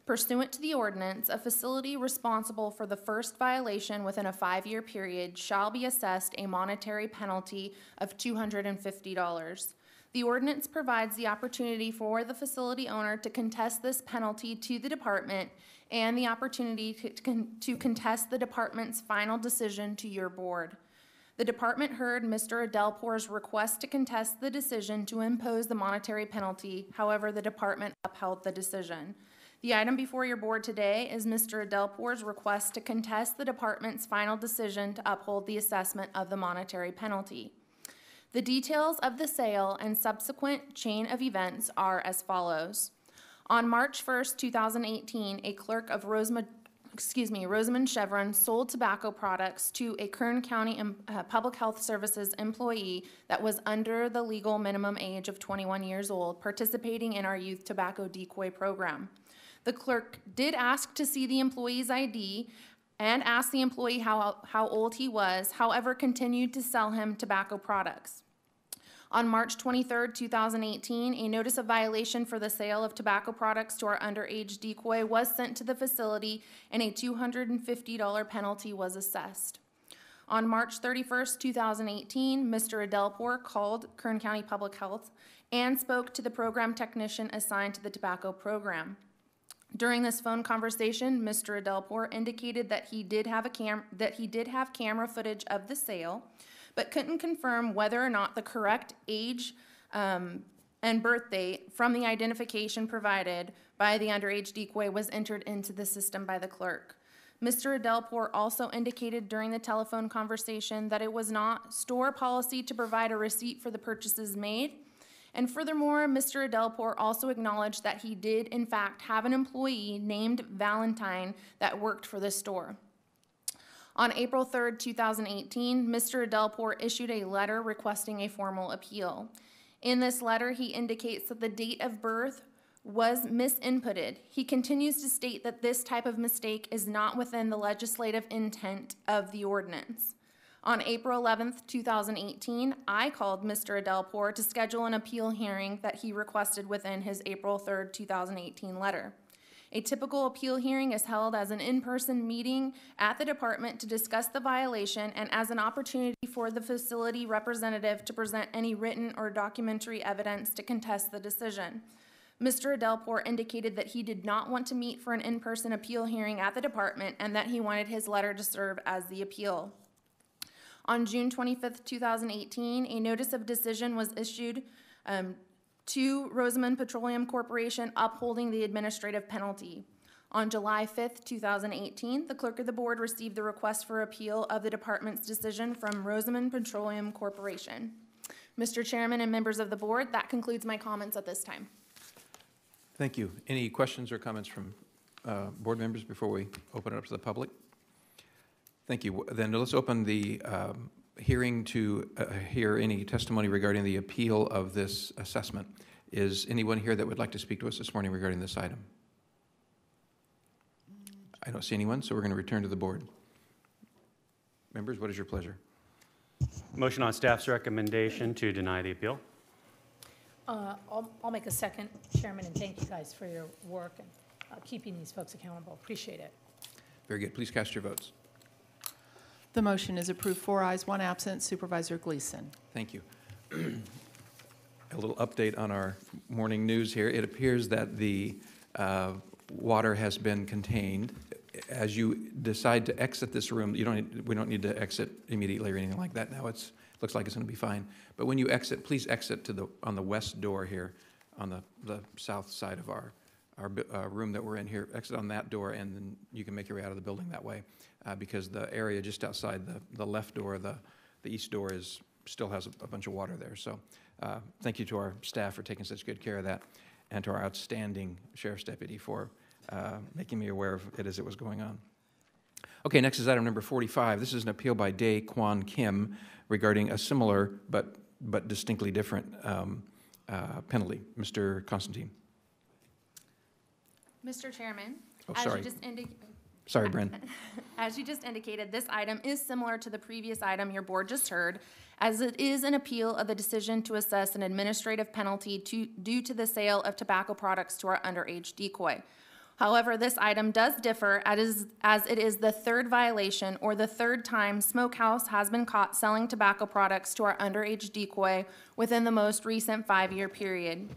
Pursuant to the ordinance, a facility responsible for the first violation within a 5-year period shall be assessed a monetary penalty of $250. The ordinance provides the opportunity for the facility owner to contest this penalty to the department and the opportunity to contest the department's final decision to your board. The department heard Mr. Adelpour's request to contest the decision to impose the monetary penalty. However, the department upheld the decision. The item before your board today is Mr. Adelpour's request to contest the department's final decision to uphold the assessment of the monetary penalty. The details of the sale and subsequent chain of events are as follows. On March 1st, 2018, a clerk of Rosamond Chevron sold tobacco products to a Kern County Public Health Services employee that was under the legal minimum age of 21 years old, participating in our youth tobacco decoy program. The clerk did ask to see the employee's ID and asked the employee how old he was, however, continued to sell him tobacco products. On March 23rd, 2018, a notice of violation for the sale of tobacco products to our underage decoy was sent to the facility and a $250 penalty was assessed. On March 31st, 2018, Mr. Adelpour called Kern County Public Health and spoke to the program technician assigned to the tobacco program. During this phone conversation, Mr. Adelpour indicated that he did have camera footage of the sale, but couldn't confirm whether or not the correct age and birth date from the identification provided by the underage decoy was entered into the system by the clerk. Mr. Adelpour also indicated during the telephone conversation that it was not store policy to provide a receipt for the purchases made. And furthermore, Mr. Adelpour also acknowledged that he did, in fact, have an employee named Valentine that worked for the store. On April 3rd, 2018, Mr. Adelpour issued a letter requesting a formal appeal. In this letter, he indicates that the date of birth was misinputted. He continues to state that this type of mistake is not within the legislative intent of the ordinance. On April 11th, 2018, I called Mr. Adelpour to schedule an appeal hearing that he requested within his April 3rd, 2018 letter. A typical appeal hearing is held as an in-person meeting at the department to discuss the violation and as an opportunity for the facility representative to present any written or documentary evidence to contest the decision. Mr. Adelpour indicated that he did not want to meet for an in-person appeal hearing at the department and that he wanted his letter to serve as the appeal. On June 25th, 2018, a notice of decision was issued to Rosamond Petroleum Corporation upholding the administrative penalty. On July 5th, 2018, the clerk of the board received the request for appeal of the department's decision from Rosamond Petroleum Corporation. Mr. Chairman and members of the board, that concludes my comments at this time. Thank you. Any questions or comments from board members before we open it up to the public? Thank you. Then let's open the hearing to hear any testimony regarding the appeal of this assessment. Is anyone here that would like to speak to us this morning regarding this item? I don't see anyone, so we're going to return to the board. Members, what is your pleasure? Motion on staff's recommendation to deny the appeal. I'll make a second, Chairman, and thank you guys for your work and keeping these folks accountable. Appreciate it. Very good. Please cast your votes. The motion is approved, 4 ayes, 1 absent. Supervisor Gleason. Thank you. A little update on our morning news here. It appears that the water has been contained. As you decide to exit this room, we don't need to exit immediately or anything like that now. Looks like it's going to be fine. But when you exit, please exit on the west door here, on the south side of our room that we're in here. Exit on that door, and then you can make your way out of the building that way, because the area just outside the left door, the east door, still has a bunch of water there. So thank you to our staff for taking such good care of that, and to our outstanding sheriff's deputy for making me aware of it as it was going on. Okay, next is item number 45. This is an appeal by Dae Kwon Kim regarding a similar but distinctly different penalty. Mr. Constantine. Mr. Chairman, Oh, as sorry. you just indicated. Sorry, Bren. As you just indicated, this item is similar to the previous item your board just heard, as it is an appeal of the decision to assess an administrative penalty due to the sale of tobacco products to our underage decoy. However, this item does differ as it is the third violation or the third time Smokehouse has been caught selling tobacco products to our underage decoy within the most recent 5-year period.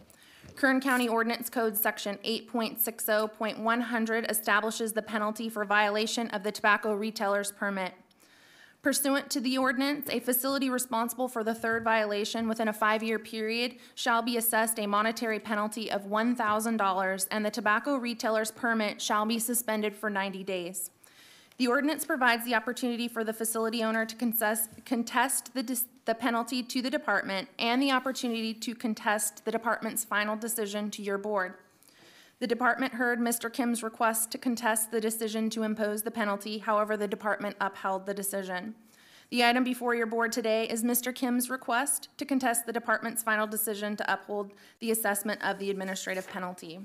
Kern County Ordinance Code Section 8.60.100 establishes the penalty for violation of the tobacco retailer's permit. Pursuant to the ordinance, a facility responsible for the third violation within a 5-year period shall be assessed a monetary penalty of $1,000, and the tobacco retailer's permit shall be suspended for 90 days. The ordinance provides the opportunity for the facility owner to contest the penalty to the department and the opportunity to contest the department's final decision to your board. The department heard Mr. Kim's request to contest the decision to impose the penalty. However, the department upheld the decision. The item before your board today is Mr. Kim's request to contest the department's final decision to uphold the assessment of the administrative penalty.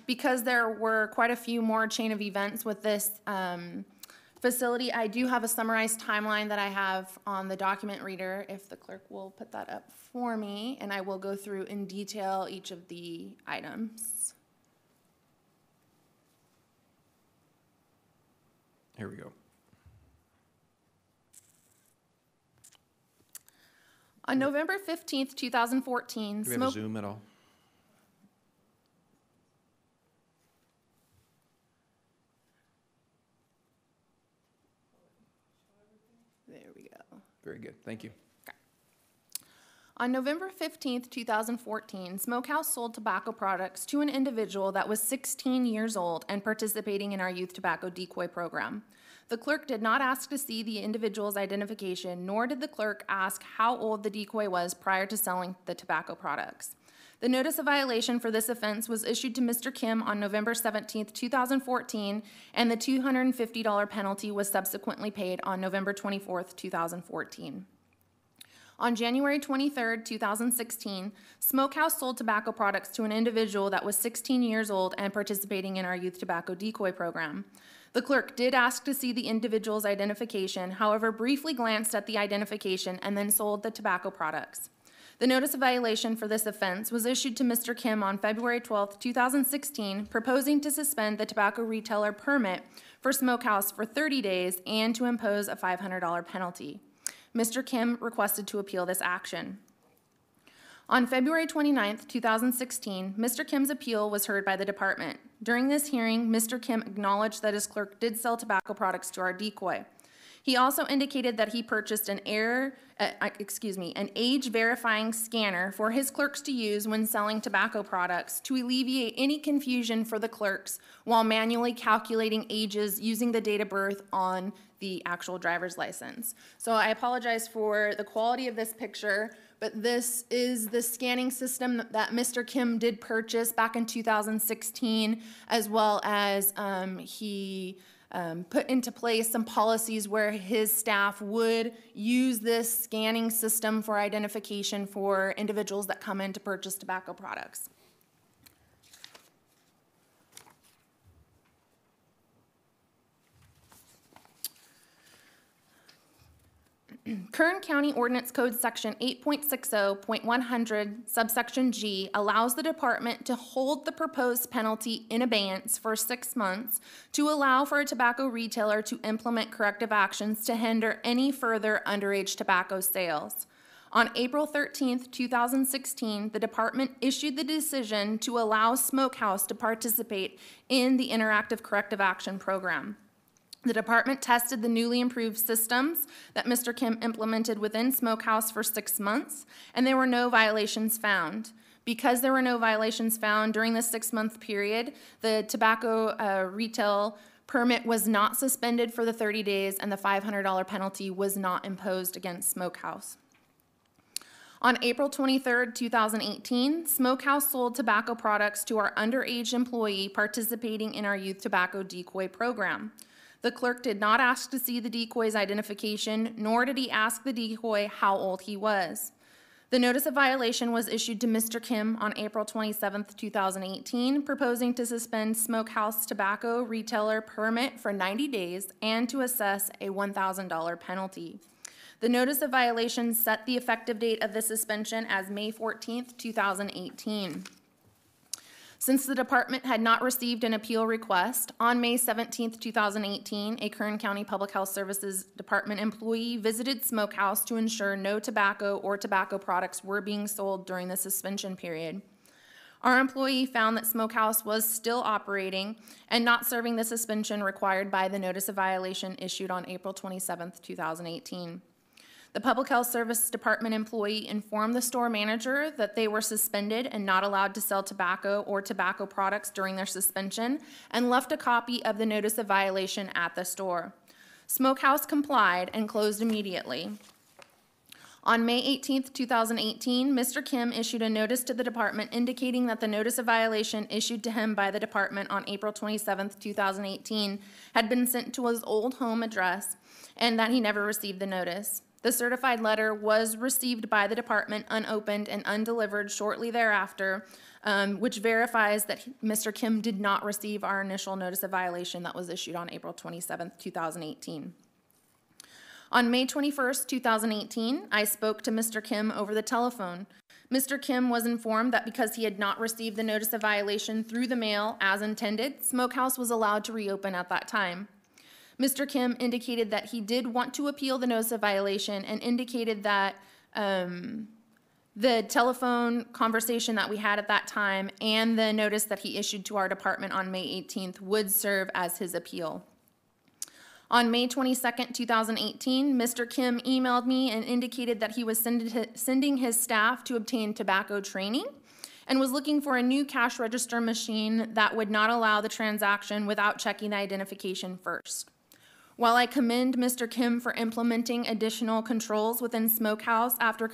Because there were quite a few more chain of events with this facility, I do have a summarized timeline that I have on the document reader, if the clerk will put that up for me, and I will go through in detail each of the items. Here we go. On November 15th, 2014, Do we have a Zoom at all? There we go. Very good. Thank you. On November 15th, 2014, Smokehouse sold tobacco products to an individual that was 16 years old and participating in our youth tobacco decoy program. The clerk did not ask to see the individual's identification, nor did the clerk ask how old the decoy was prior to selling the tobacco products. The notice of violation for this offense was issued to Mr. Kim on November 17th, 2014, and the $250 penalty was subsequently paid on November 24th, 2014. On January 23rd, 2016, Smokehouse sold tobacco products to an individual that was 16 years old and participating in our youth tobacco decoy program. The clerk did ask to see the individual's identification, however, briefly glanced at the identification and then sold the tobacco products. The notice of violation for this offense was issued to Mr. Kim on February 12, 2016, proposing to suspend the tobacco retailer permit for Smokehouse for 30 days and to impose a $500 penalty. Mr. Kim requested to appeal this action. On February 29, 2016, Mr. Kim's appeal was heard by the department. During this hearing, Mr. Kim acknowledged that his clerk did sell tobacco products to our decoy. He also indicated that he purchased an age-verifying scanner for his clerks to use when selling tobacco products to alleviate any confusion for the clerks while manually calculating ages using the date of birth on the actual driver's license. So I apologize for the quality of this picture, but this is the scanning system that Mr. Kim did purchase back in 2016, as well as he put into place some policies where his staff would use this scanning system for identification for individuals that come in to purchase tobacco products. Kern County Ordinance Code Section 8.60.100, subsection G, allows the department to hold the proposed penalty in abeyance for 6 months to allow for a tobacco retailer to implement corrective actions to hinder any further underage tobacco sales. On April 13th, 2016, the department issued the decision to allow Smokehouse to participate in the Interactive Corrective Action Program. The department tested the newly improved systems that Mr. Kim implemented within Smokehouse for 6 months, and there were no violations found. Because there were no violations found during the 6-month period, the tobacco retail permit was not suspended for the 30 days, and the $500 penalty was not imposed against Smokehouse. On April 23, 2018, Smokehouse sold tobacco products to our underage employee participating in our youth tobacco decoy program. The clerk did not ask to see the decoy's identification, nor did he ask the decoy how old he was. The notice of violation was issued to Mr. Kim on April 27, 2018, proposing to suspend Smokehouse tobacco retailer permit for 90 days and to assess a $1,000 penalty. The notice of violation set the effective date of the suspension as May 14, 2018. Since the department had not received an appeal request, on May 17, 2018, a Kern County Public Health Services Department employee visited Smokehouse to ensure no tobacco or tobacco products were being sold during the suspension period. Our employee found that Smokehouse was still operating and not serving the suspension required by the notice of violation issued on April 27, 2018. The Public Health Service Department employee informed the store manager that they were suspended and not allowed to sell tobacco or tobacco products during their suspension and left a copy of the notice of violation at the store. Smokehouse complied and closed immediately. On May 18, 2018, Mr. Kim issued a notice to the department indicating that the notice of violation issued to him by the department on April 27, 2018 had been sent to his old home address and that he never received the notice. The certified letter was received by the department unopened and undelivered shortly thereafter, which verifies that Mr. Kim did not receive our initial notice of violation that was issued on April 27, 2018. On May 21, 2018, I spoke to Mr. Kim over the telephone. Mr. Kim was informed that because he had not received the notice of violation through the mail as intended, Smokehouse was allowed to reopen at that time. Mr. Kim indicated that he did want to appeal the notice of violation and indicated that the telephone conversation that we had at that time and the notice that he issued to our department on May 18th would serve as his appeal. On May 22nd, 2018, Mr. Kim emailed me and indicated that he was sending his staff to obtain tobacco training and was looking for a new cash register machine that would not allow the transaction without checking the identification first. While I commend Mr. Kim for implementing additional controls within Smokehouse after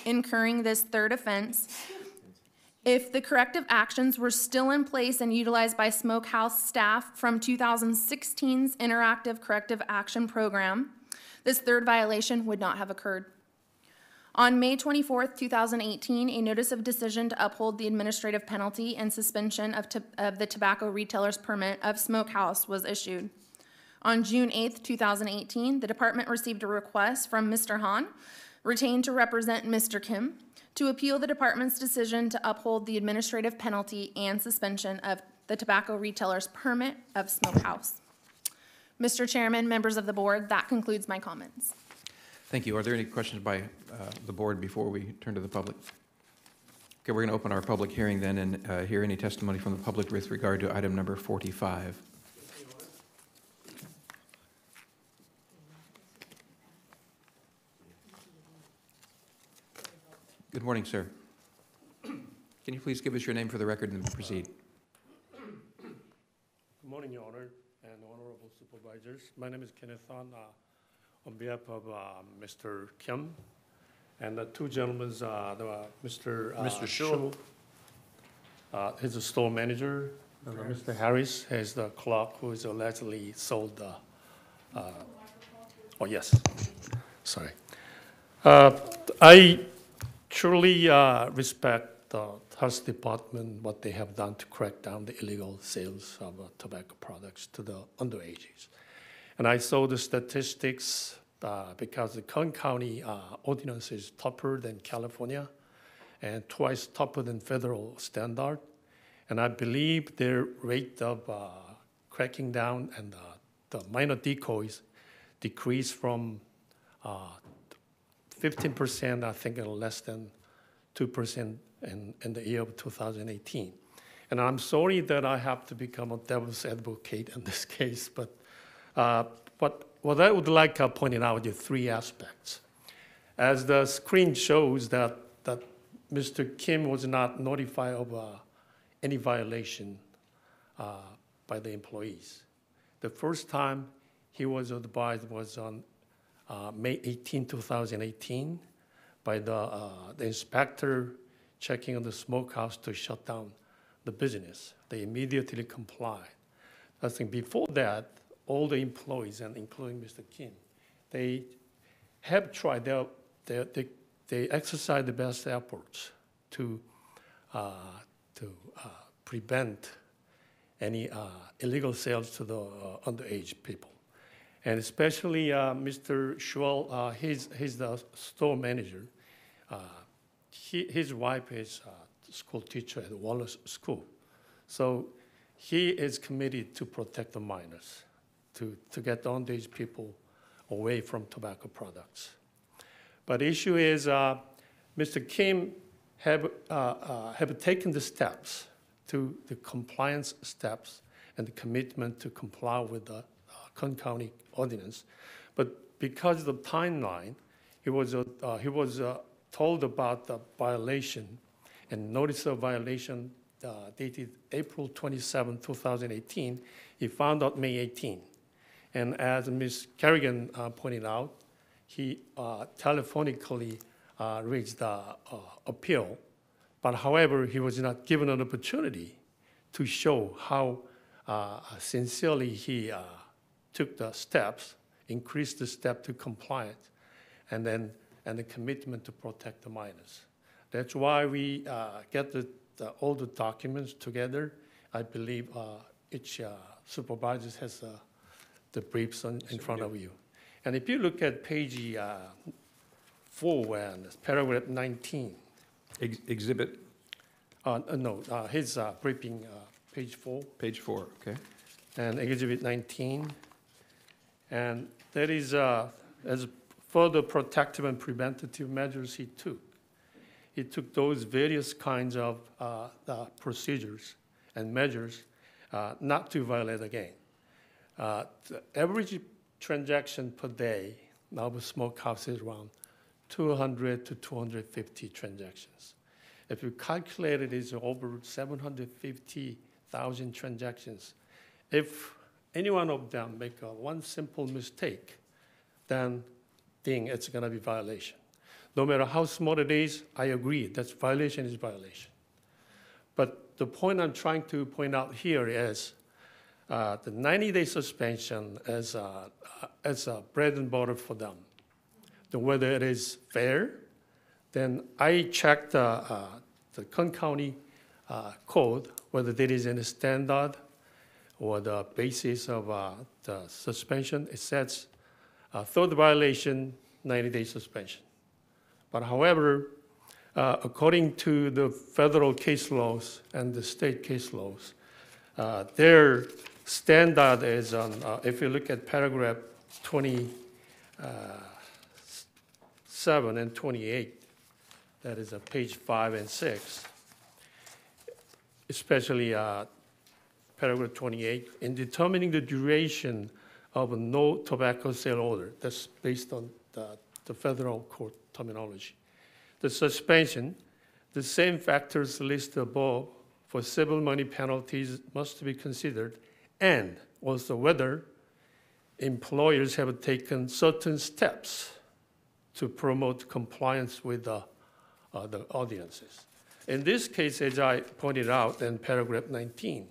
incurring this third offense, if the corrective actions were still in place and utilized by Smokehouse staff from 2016's Interactive Corrective Action Program, this third violation would not have occurred. On May 24, 2018, a notice of decision to uphold the administrative penalty and suspension of the tobacco retailer's permit of Smokehouse was issued. On June 8, 2018, the department received a request from Mr. Han, retained to represent Mr. Kim, to appeal the department's decision to uphold the administrative penalty and suspension of the tobacco retailer's permit of Smokehouse. Mr. Chairman, members of the board, that concludes my comments. Thank you. Are there any questions by the board before we turn to the public? Okay, we're going to open our public hearing then and hear any testimony from the public with regard to item number 45. Good morning, sir. Can you please give us your name for the record and proceed? Good morning, Your Honor and Honorable Supervisors. My name is Kenneth Han, on behalf of Mr. Kim and the two gentlemen, Mr. Shu, he's a store manager, and Mr. Harris is the clerk who is allegedly sold the, oh yes, sorry. I truly respect the Health Department, what they have done to crack down the illegal sales of tobacco products to the underages. And I saw the statistics because the Kern County ordinance is tougher than California and twice tougher than federal standard. And I believe their rate of cracking down and the minor decoys decreased from 15%, I think, less than 2% in the year of 2018. And I'm sorry that I have to become a devil's advocate in this case, but what I would like to point out are three aspects. As the screen shows that Mr. Kim was not notified of any violation by the employees. The first time he was advised was on May 18, 2018, by the inspector checking on the smokehouse to shut down the business. They immediately complied. I think before that, all the employees, and including Mr. Kim, they have tried, they exercise the best efforts to prevent any illegal sales to the underage people. And especially Mr. Schwell, he's the store manager. His wife is a school teacher at Wallace School. So he is committed to protect the minors, to get underage people away from tobacco products. But the issue is Mr. Kim have taken the steps, to the compliance steps and the commitment to comply with the Kern County ordinance. But because of the timeline, he was told about the violation and notice of violation dated April 27, 2018. He found out May 18. And as Ms. Kerrigan pointed out, he telephonically raised the appeal. But however, he was not given an opportunity to show how sincerely he took the steps, increased the step to compliance, and the commitment to protect the minors. That's why we get all the documents together. I believe each supervisor has the briefs in front of you. And if you look at page 4 and paragraph 19. Exhibit? No, his briefing, page 4. Page 4, okay. And exhibit 19. And that is as further protective and preventative measures he took. He took those various kinds of procedures and measures not to violate again. The average transaction per day now with smokehouse is around 200 to 250 transactions. If you calculate it, it's over 750,000 transactions. If any one of them make one simple mistake, then it's going to be violation. No matter how small it is, I agree, that violation is violation. But the point I'm trying to point out here is the 90-day suspension is a bread and butter for them. Whether it is fair, then I checked the Kern County code, whether there is any standard or the basis of the suspension. It says third violation, 90-day suspension. But however, according to the federal case laws and the state case laws, their standard is on, if you look at paragraph 27 and 28, that is page 5 and 6, especially paragraph 28, in determining the duration of a no tobacco sale order. That's based on the federal court terminology. The suspension, the same factors listed above for civil money penalties must be considered, and also whether employers have taken certain steps to promote compliance with the ordinances. In this case, as I pointed out in paragraph 19,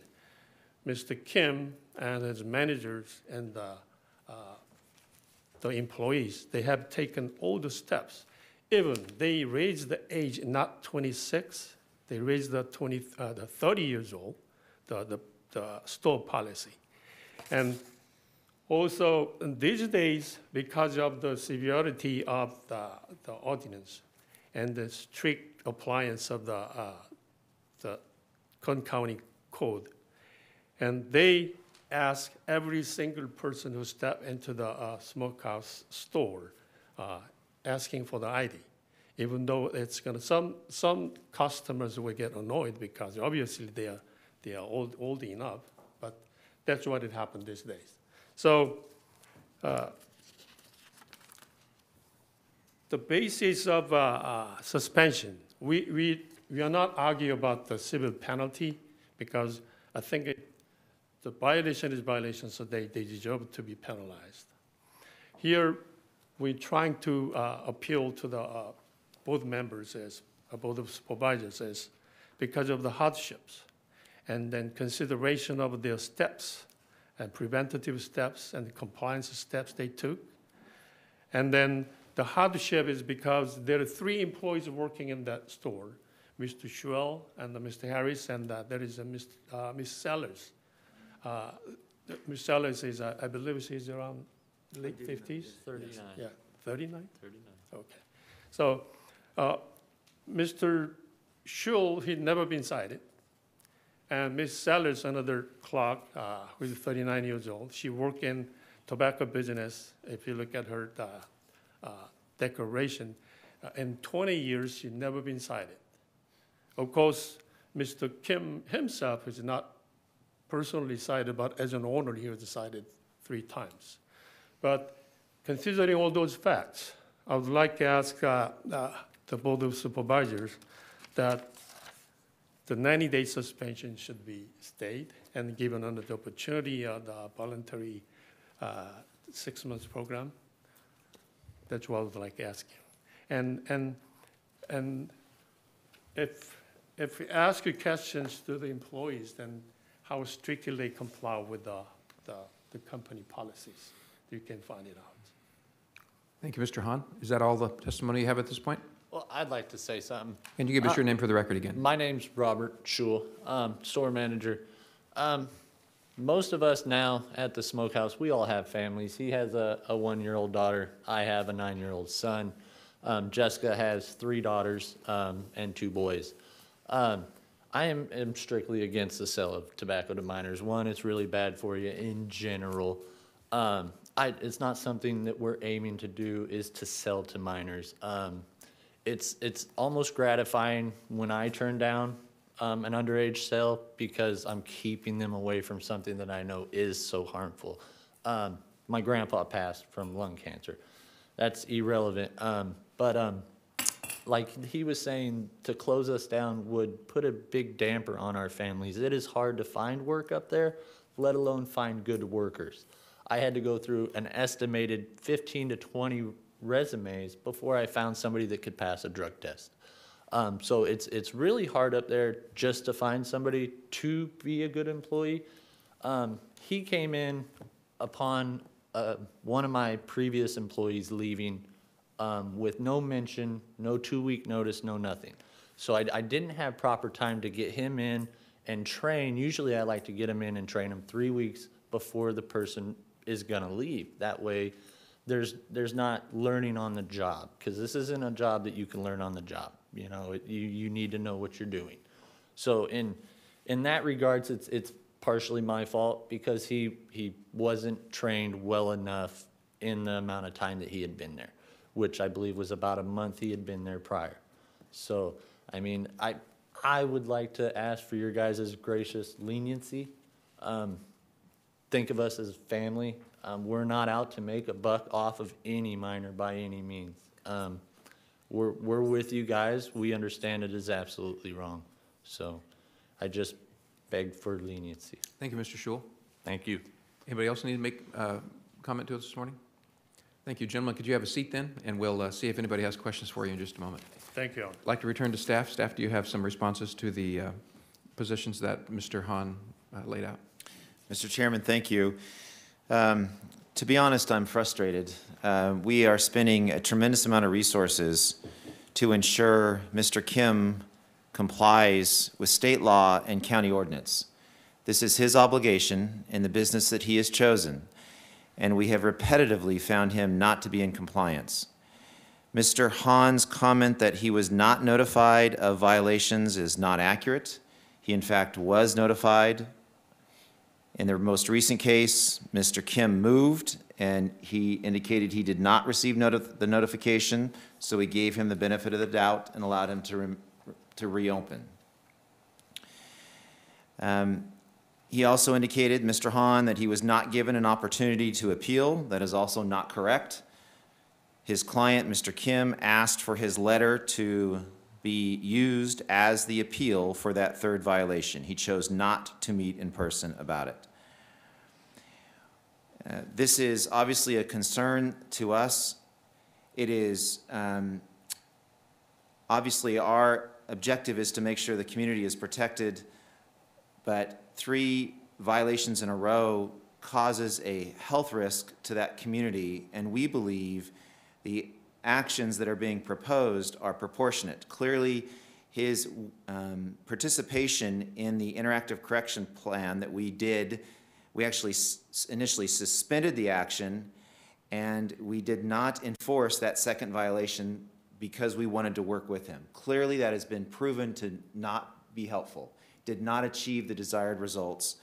Mr. Kim and his managers and the employees, they have taken all the steps. Even they raised the age, not 26, they raised the 30 years old, the store policy. And Also, these days, because of the severity of the ordinance and the strict appliance of the Kern County code, and they ask every single person who step into the smokehouse store asking for the ID, even though it's gonna, some customers will get annoyed because obviously they are old enough, but that's what it happened these days. So the basis of suspension, we are not arguing about the civil penalty because I think the violation is violation, so they deserve to be penalized. Here, we're trying to appeal to the board members as board of supervisors as because of the hardships and then consideration of their steps and preventative steps and compliance steps they took. And then the hardship is because there are 3 employees working in that store, Mr. Schuell and Mr. Harris, and there is a Miss Sellers. Miss Sellers is, I believe she's around late 50s? 39. Yeah, 39? 39. Okay. So Mr. Schuell, he'd never been cited. And Miss Sellers, another clerk, who's 39 years old, she worked in tobacco business. If you look at her declaration, in 20 years, she'd never been cited. Of course, Mr. Kim himself is not personally cited, but as an owner, he was cited 3 times. But considering all those facts, I would like to ask the Board of Supervisors that the 90-day suspension should be stayed and given under the opportunity of the voluntary 6-month program. That's what I would like to ask you. And if we ask you questions to the employees, then how strictly they comply with the company policies, you can find it out. Thank you, Mr. Hahn. Is that all the testimony you have at this point? Well, I'd like to say something. Can you give us your name for the record again? My name's Robert Schuell, store manager. Most of us now at the smokehouse, we all have families. He has a 1-year-old daughter. I have a 9-year-old son. Jessica has 3 daughters and 2 boys. I am strictly against the sale of tobacco to minors. One, it's really bad for you in general. It's not something that we're aiming to do, is to sell to minors. It's almost gratifying when I turn down an underage sale because I'm keeping them away from something that I know is so harmful. My grandpa passed from lung cancer. That's irrelevant. Like he was saying, to close us down would put a big damper on our families. It is hard to find work up there, let alone find good workers. I had to go through an estimated 15 to 20 resumes before I found somebody that could pass a drug test. So it's really hard up there just to find somebody to be a good employee. He came in upon one of my previous employees leaving with no mention, no 2-week notice, no nothing. So I didn't have proper time to get him in and train. Usually I like to get him in and train him 3 weeks before the person is gonna leave. That way there's not learning on the job, because this isn't a job that you can learn on the job. You know, you need to know what you're doing. So in that regards, it's partially my fault because he wasn't trained well enough in the amount of time that he had been there, which I believe was about a month he had been there prior. So, I mean, I would like to ask for your guys' gracious leniency. Think of us as family. We're not out to make a buck off of any minor by any means. We're with you guys. We understand it is absolutely wrong. So I just beg for leniency. Thank you, Mr. Schuell. Thank you. Anybody else need to make a comment to us this morning? Thank you, gentlemen. Could you have a seat then? And we'll see if anybody has questions for you in just a moment. Thank you. I'd like to return to staff. Staff, do you have some responses to the positions that Mr. Hahn laid out? Mr. Chairman, thank you. To be honest, I'm frustrated. We are spending a tremendous amount of resources to ensure Mr. Kim complies with state law and county ordinance. This is his obligation in the business that he has chosen. and we have repetitively found him not to be in compliance. Mr. Hahn's comment that he was not notified of violations is not accurate. He, in fact, was notified. In the most recent case, Mr. Kim moved, and he indicated he did not receive the notification, so we gave him the benefit of the doubt and allowed him to reopen. He also indicated, Mr. Hahn, that he was not given an opportunity to appeal. That is also not correct. His client, Mr. Kim, asked for his letter to be used as the appeal for that third violation. He chose not to meet in person about it. This is obviously a concern to us. It is obviously our objective is to make sure the community is protected, but 3 violations in a row causes a health risk to that community, and we believe the actions that are being proposed are proportionate. Clearly, his participation in the interactive correction plan that we did, we actually initially suspended the action, and we did not enforce that second violation because we wanted to work with him. Clearly, that has been proven to not be helpful, did not achieve the desired results,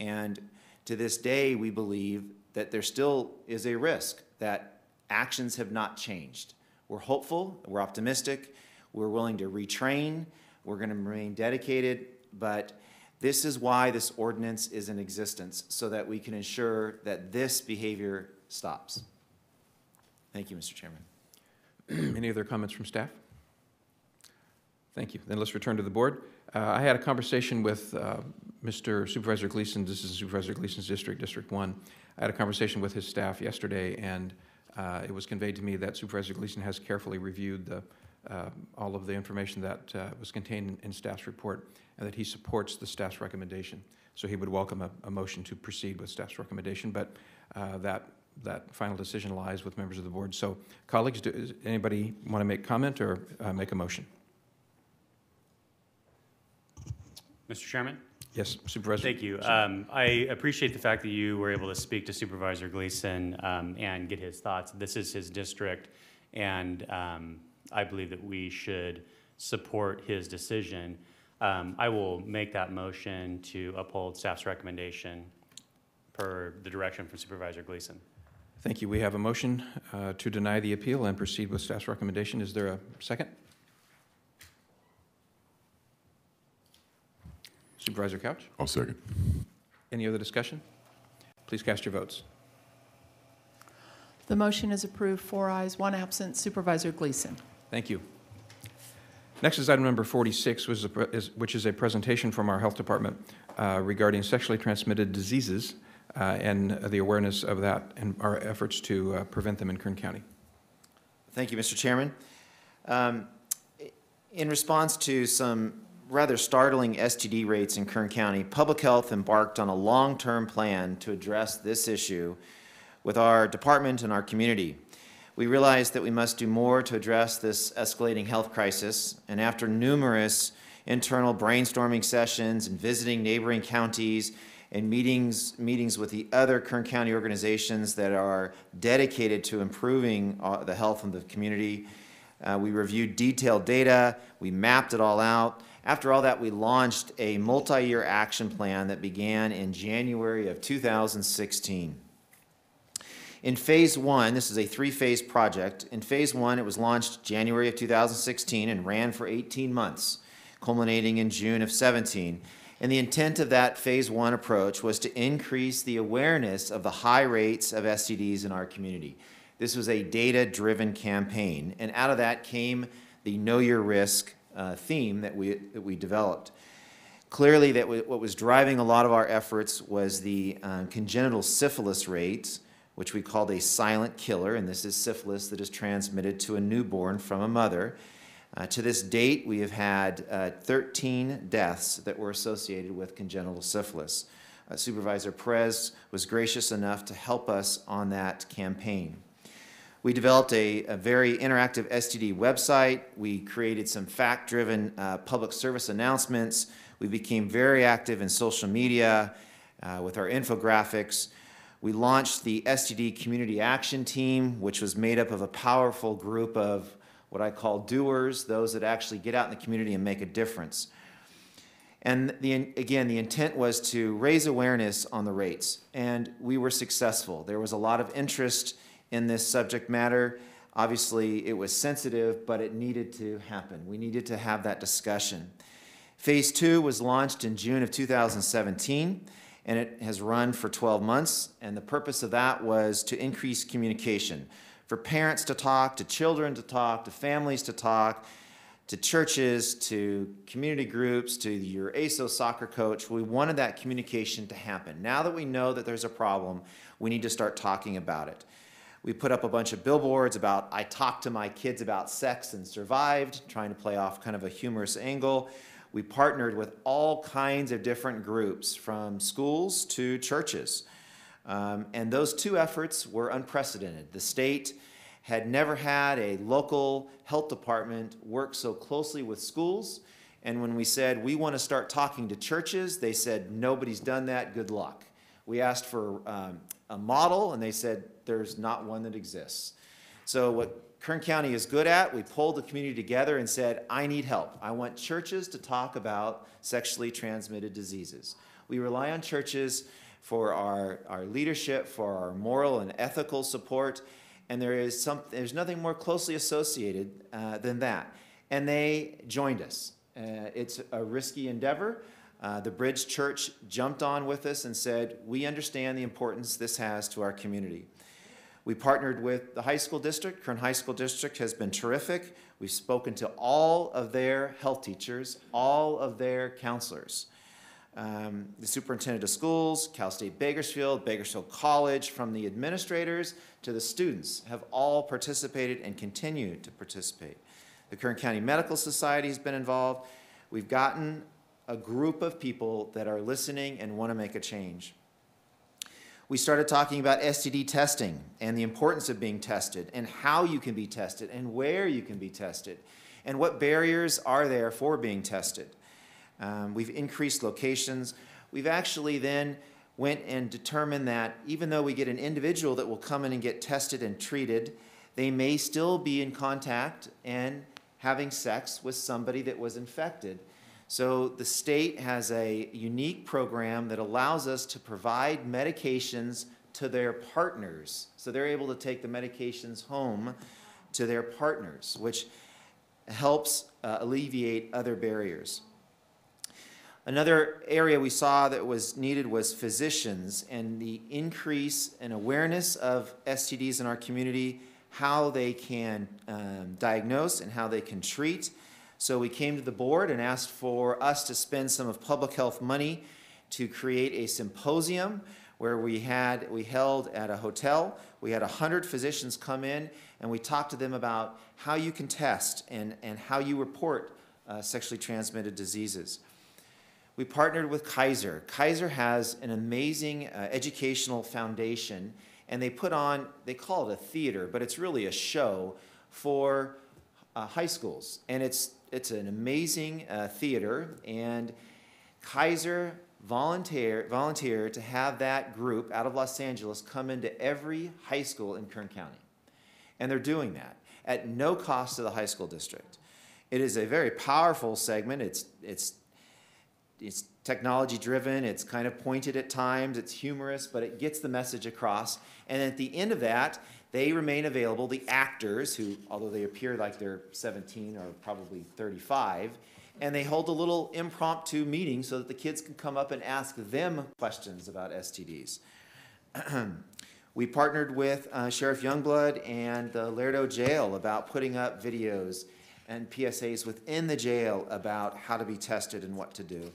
and to this day, we believe that there still is a risk that actions have not changed. We're hopeful, we're optimistic, we're willing to retrain, we're going to remain dedicated, but this is why this ordinance is in existence, so that we can ensure that this behavior stops. Thank you, Mr. Chairman. Any other comments from staff? Thank you. Then let's return to the board. I had a conversation with Mr. Supervisor Gleason. This is Supervisor Gleason's district, District 1. I had a conversation with his staff yesterday, and it was conveyed to me that Supervisor Gleason has carefully reviewed all of the information that was contained in staff's report, and that he supports the staff's recommendation. So he would welcome a motion to proceed with staff's recommendation, but that final decision lies with members of the board. So, colleagues, does anybody want to make comment or make a motion? Mr. Chairman? Yes, Supervisor. Thank you. I appreciate the fact that you were able to speak to Supervisor Gleason and get his thoughts. This is his district, and I believe that we should support his decision. I will make that motion to uphold staff's recommendation per the direction from Supervisor Gleason. Thank you. We have a motion to deny the appeal and proceed with staff's recommendation. Is there a second? Supervisor Couch? I'll second. Any other discussion? Please cast your votes. The motion is approved, 4 ayes, 1 absent. Supervisor Gleason. Thank you. Next is item number 46, which is a presentation from our health department regarding sexually transmitted diseases and the awareness of that and our efforts to prevent them in Kern County. Thank you, Mr. Chairman. In response to some rather startling STD rates in Kern County, Public Health embarked on a long-term plan to address this issue with our department and our community. We realized that we must do more to address this escalating health crisis, and after numerous internal brainstorming sessions and visiting neighboring counties and meetings with the other Kern County organizations that are dedicated to improving the health of the community, we reviewed detailed data, we mapped it all out. After all that, we launched a multi-year action plan that began in January of 2016. In phase 1, this is a 3-phase project. In phase 1, it was launched January of 2016 and ran for 18 months, culminating in June of 17. And the intent of that phase 1 approach was to increase the awareness of the high rates of STDs in our community. This was a data-driven campaign, and out of that came the Know Your Risk theme that we developed. Clearly, what was driving a lot of our efforts was the congenital syphilis rate, which we called a silent killer, and this is syphilis that is transmitted to a newborn from a mother. To this date, we have had 13 deaths that were associated with congenital syphilis. Supervisor Perez was gracious enough to help us on that campaign. We developed a very interactive STD website. We created some fact-driven public service announcements. We became very active in social media with our infographics. We launched the STD Community Action Team, which was made up of a powerful group of what I call doers, those that actually get out in the community and make a difference. And again, the intent was to raise awareness on the rates, and we were successful. There was a lot of interest in this subject matter. Obviously, it was sensitive, but it needed to happen. We needed to have that discussion. Phase 2 was launched in June of 2017, and it has run for 12 months, and the purpose of that was to increase communication, for parents to talk, to children to talk, to families to talk, to churches, to community groups, to your ASO soccer coach. We wanted that communication to happen. Now that we know that there's a problem, we need to start talking about it. We put up a bunch of billboards about, I talked to my kids about sex and survived, trying to play off kind of a humorous angle. We partnered with all kinds of different groups, from schools to churches. And those two efforts were unprecedented. The state had never had a local health department work so closely with schools. And when we said, we want to start talking to churches, they said, nobody's done that, good luck. We asked for a model, and they said, there's not one that exists. So what Kern County is good at, we pulled the community together and said, I need help. I want churches to talk about sexually transmitted diseases. We rely on churches for our leadership, for our moral and ethical support, and there's nothing more closely associated than that. And they joined us. It's a risky endeavor. The Bridge Church jumped on with us and said, we understand the importance this has to our community. We partnered with the high school district. Kern High School District has been terrific. We've spoken to all of their health teachers, all of their counselors. The superintendent of schools, Cal State Bakersfield, Bakersfield College, from the administrators to the students have all participated and continue to participate. The Kern County Medical Society has been involved. We've gotten a group of people that are listening and want to make a change. We started talking about STD testing and the importance of being tested and how you can be tested and where you can be tested and what barriers are there for being tested. We've increased locations. We've actually then went and determined that even though we get an individual that will come in and get tested and treated, they may still be in contact and having sex with somebody that was infected. So the state has a unique program that allows us to provide medications to their partners. So they're able to take the medications home to their partners, which helps alleviate other barriers. Another area we saw that was needed was physicians and the increase in awareness of STDs in our community, how they can diagnose and how they can treat. So we came to the board and asked for us to spend some of public health money to create a symposium where we held at a hotel. We had 100 physicians come in, and we talked to them about how you can test and how you report sexually transmitted diseases. We partnered with Kaiser. Kaiser has an amazing educational foundation, and they put on, they call it a theater, but it's really a show for high schools. And it's an amazing theater, and Kaiser volunteered to have that group out of Los Angeles come into every high school in Kern County. And they're doing that at no cost to the high school district. It is a very powerful segment. It's technology driven, it's kind of pointed at times, it's humorous, but it gets the message across. And at the end of that, they remain available, the actors, who, although they appear like they're 17 or probably 35, and they hold a little impromptu meeting so that the kids can come up and ask them questions about STDs. We partnered with Sheriff Youngblood and the Lerdo Jail about putting up videos and PSAs within the jail about how to be tested and what to do.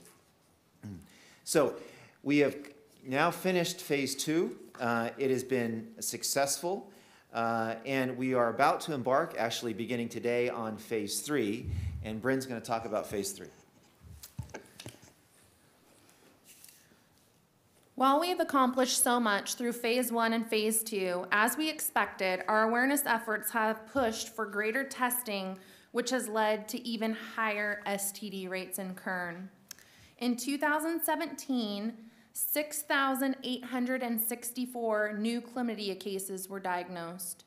So we have now finished phase 2. It has been successful, and we are about to embark, actually beginning today, on phase 3, and Bryn's going to talk about phase 3. While we have accomplished so much through phase 1 and phase 2, as we expected, our awareness efforts have pushed for greater testing, which has led to even higher STD rates in Kern. In 2017, 6,864 new chlamydia cases were diagnosed.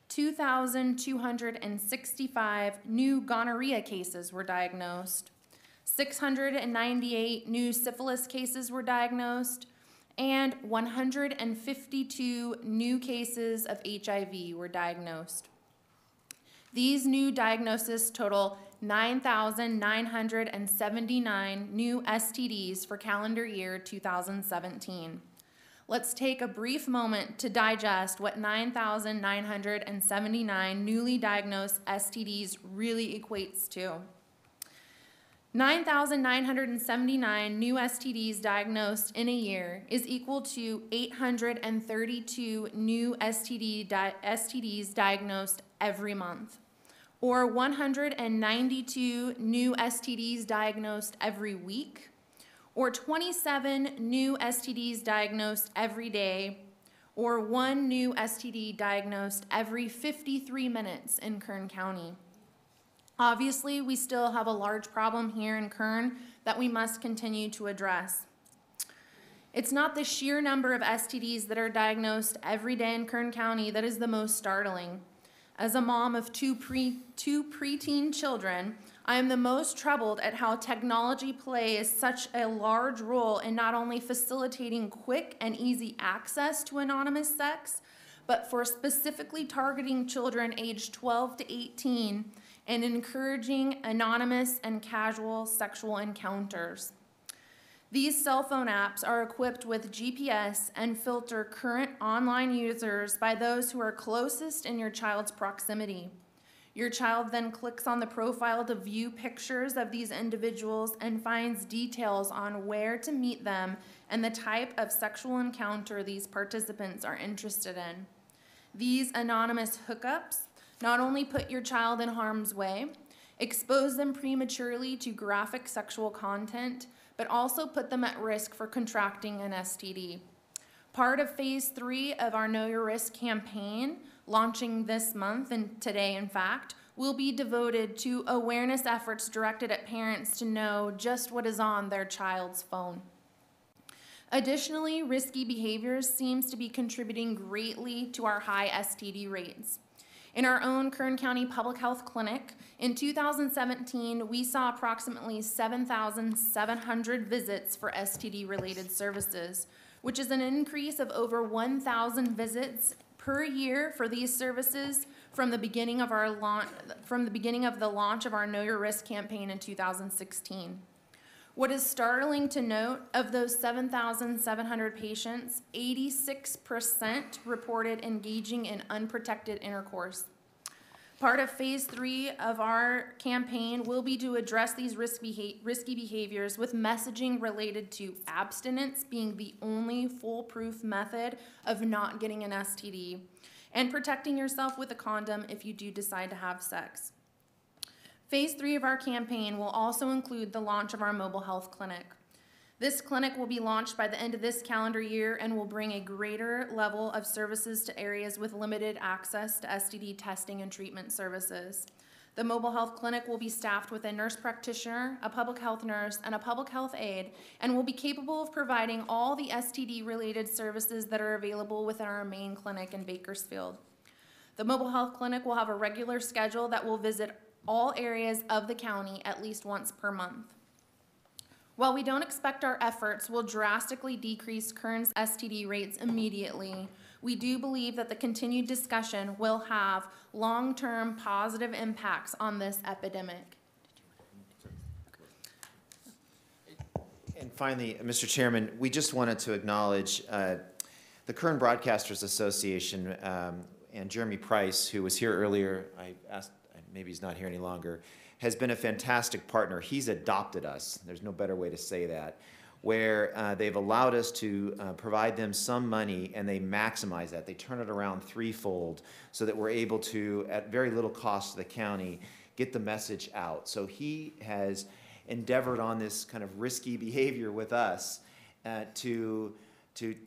2,265 new gonorrhea cases were diagnosed. 698 new syphilis cases were diagnosed, and 152 new cases of HIV were diagnosed. These new diagnoses total 9,979 new STDs for calendar year 2017. Let's take a brief moment to digest what 9,979 newly diagnosed STDs really equates to. 9,979 new STDs diagnosed in a year is equal to 832 new STDs diagnosed every month, or 192 new STDs diagnosed every week, or 27 new STDs diagnosed every day, or 1 new STD diagnosed every 53 minutes in Kern County. Obviously, we still have a large problem here in Kern that we must continue to address. It's not the sheer number of STDs that are diagnosed every day in Kern County that is the most startling. As a mom of two preteen children, I am the most troubled at how technology plays such a large role in not only facilitating quick and easy access to anonymous sex, but for specifically targeting children aged 12 to 18 and encouraging anonymous and casual sexual encounters. These cell phone apps are equipped with GPS and filter current online users by those who are closest in your child's proximity. Your child then clicks on the profile to view pictures of these individuals and finds details on where to meet them and the type of sexual encounter these participants are interested in. These anonymous hookups not only put your child in harm's way, expose them prematurely to graphic sexual content, but also put them at risk for contracting an STD. Part of phase 3 of our Know Your Risk campaign, launching this month and today in fact, will be devoted to awareness efforts directed at parents to know just what is on their child's phone. Additionally, risky behaviors seems to be contributing greatly to our high STD rates. In our own Kern County Public Health Clinic, in 2017, we saw approximately 7,700 visits for STD-related services, which is an increase of over 1,000 visits per year for these services from the beginning of the launch of our Know Your Risk campaign in 2016. What is startling to note, of those 7,700 patients, 86% reported engaging in unprotected intercourse. Part of phase 3 of our campaign will be to address these risky behaviors with messaging related to abstinence being the only foolproof method of not getting an STD, and protecting yourself with a condom if you do decide to have sex. Phase 3 of our campaign will also include the launch of our mobile health clinic. This clinic will be launched by the end of this calendar year and will bring a greater level of services to areas with limited access to STD testing and treatment services. The mobile health clinic will be staffed with a nurse practitioner, a public health nurse, and a public health aide, and will be capable of providing all the STD-related services that are available within our main clinic in Bakersfield. The mobile health clinic will have a regular schedule that will visit all areas of the county at least once per month. While we don't expect our efforts will drastically decrease Kern's STD rates immediately, we do believe that the continued discussion will have long-term positive impacts on this epidemic. And finally, Mr. Chairman, we just wanted to acknowledge the Kern Broadcasters Association and Jeremy Price, who was here earlier. I asked, maybe he's not here any longer, has been a fantastic partner. He's adopted us. There's no better way to say that, where they've allowed us to provide them some money, and they maximize that. They turn it around threefold so that we're able to, at very little cost to the county, get the message out. So he has endeavored on this kind of risky behavior with us to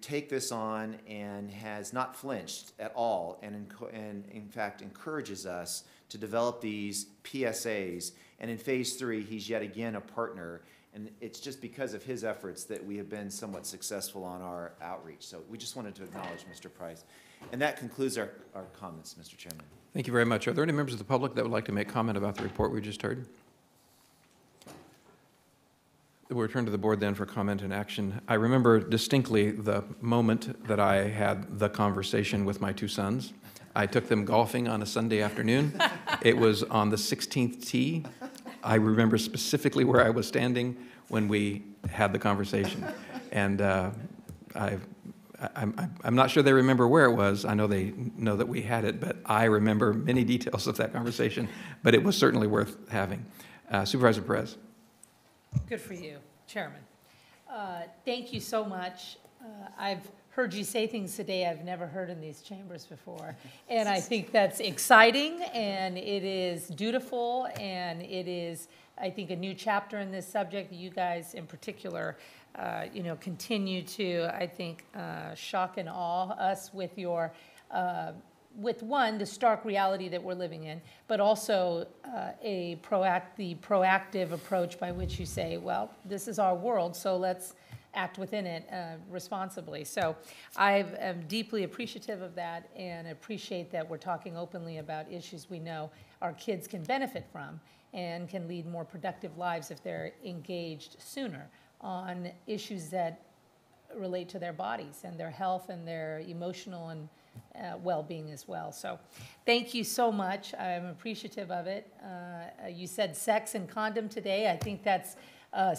take this on, and has not flinched at all, and in fact encourages us to develop these PSAs. And in phase 3, he's yet again a partner, And it's just because of his efforts that we have been somewhat successful on our outreach. So we just wanted to acknowledge Mr. Price. And that concludes our comments, Mr. Chairman. Thank you very much. Are there any members of the public that would like to make comment about the report we just heard? We'll return to the board then for comment and action. I remember distinctly the moment that I had the conversation with my 2 sons. I took them golfing on a Sunday afternoon. It was on the 16th tee. I remember specifically where I was standing when we had the conversation. And I'm not sure they remember where it was. I know they know that we had it, but I remember many details of that conversation. But it was certainly worth having. Supervisor Perez. Good for you, Chairman. Thank you so much. I've heard you say things today I've never heard in these chambers before. And I think that's exciting, and it is dutiful, and it is, I think, a new chapter in this subject. You guys in particular, continue to, I think, shock and awe us with your with one, the stark reality that we're living in, but also the proactive approach by which you say, well, this is our world, so let's act within it responsibly. So I am deeply appreciative of that and appreciate that we're talking openly about issues we know our kids can benefit from and can lead more productive lives if they're engaged sooner on issues that relate to their bodies and their health and their emotional and well-being as well. So thank you so much. I'm appreciative of it. You said sex and condom today. I think that's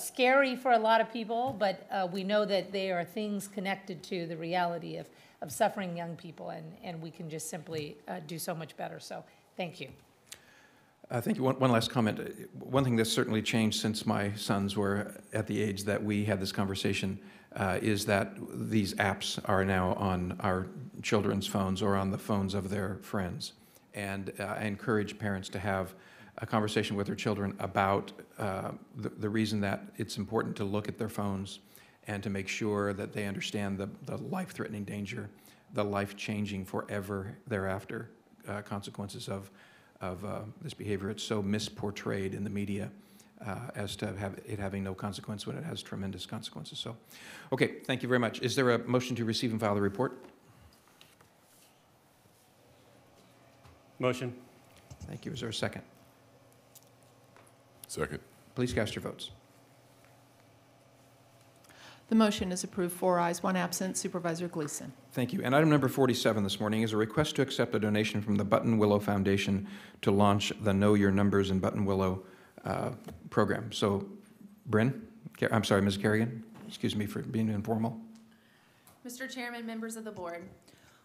scary for a lot of people, but we know that they are things connected to the reality of suffering young people, and we can just simply do so much better. So thank you. Thank you. One last comment. One thing that's certainly changed since my sons were at the age that we had this conversation is that these apps are now on our children's phones or on the phones of their friends. And I encourage parents to have a conversation with their children about the reason that it's important to look at their phones and to make sure that they understand the life-threatening danger, the life-changing forever thereafter consequences of this behavior. It's so misportrayed in the media as to have it having no consequence when it has tremendous consequences. So, okay, thank you very much. Is there a motion to receive and file the report? Motion. Thank you. Is there a second? Second. Please cast your votes. The motion is approved, 4 ayes, 1 absent. Supervisor Gleason. Thank you. And item number 47 this morning is a request to accept a donation from the Button Willow Foundation to launch the Know Your Numbers in Button Willow program. So, I'm sorry, Ms. Kerrigan, excuse me for being informal. Mr. Chairman, members of the board,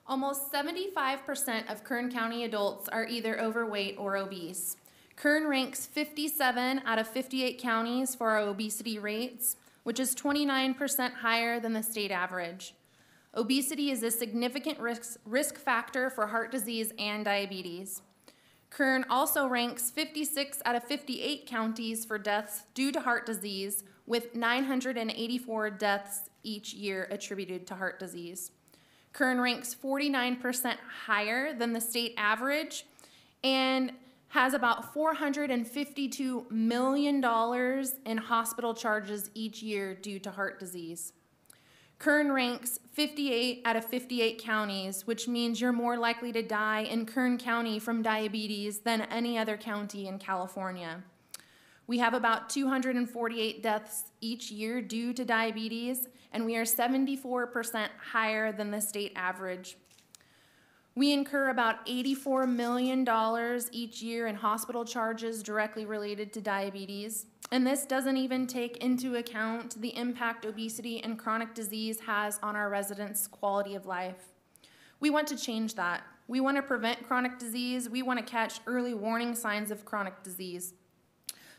almost 75% of Kern County adults are either overweight or obese. Kern ranks 57 out of 58 counties for our obesity rates, which is 29% higher than the state average. Obesity is a significant risk factor for heart disease and diabetes. Kern also ranks 56 out of 58 counties for deaths due to heart disease, with 984 deaths each year attributed to heart disease. Kern ranks 49% higher than the state average and has about $452 million in hospital charges each year due to heart disease. Kern ranks 58 out of 58 counties, which means you're more likely to die in Kern County from diabetes than any other county in California. We have about 248 deaths each year due to diabetes, and we are 74% higher than the state average. We incur about $84 million each year in hospital charges directly related to diabetes, and this doesn't even take into account the impact obesity and chronic disease has on our residents' quality of life. We want to change that. We want to prevent chronic disease. We want to catch early warning signs of chronic disease.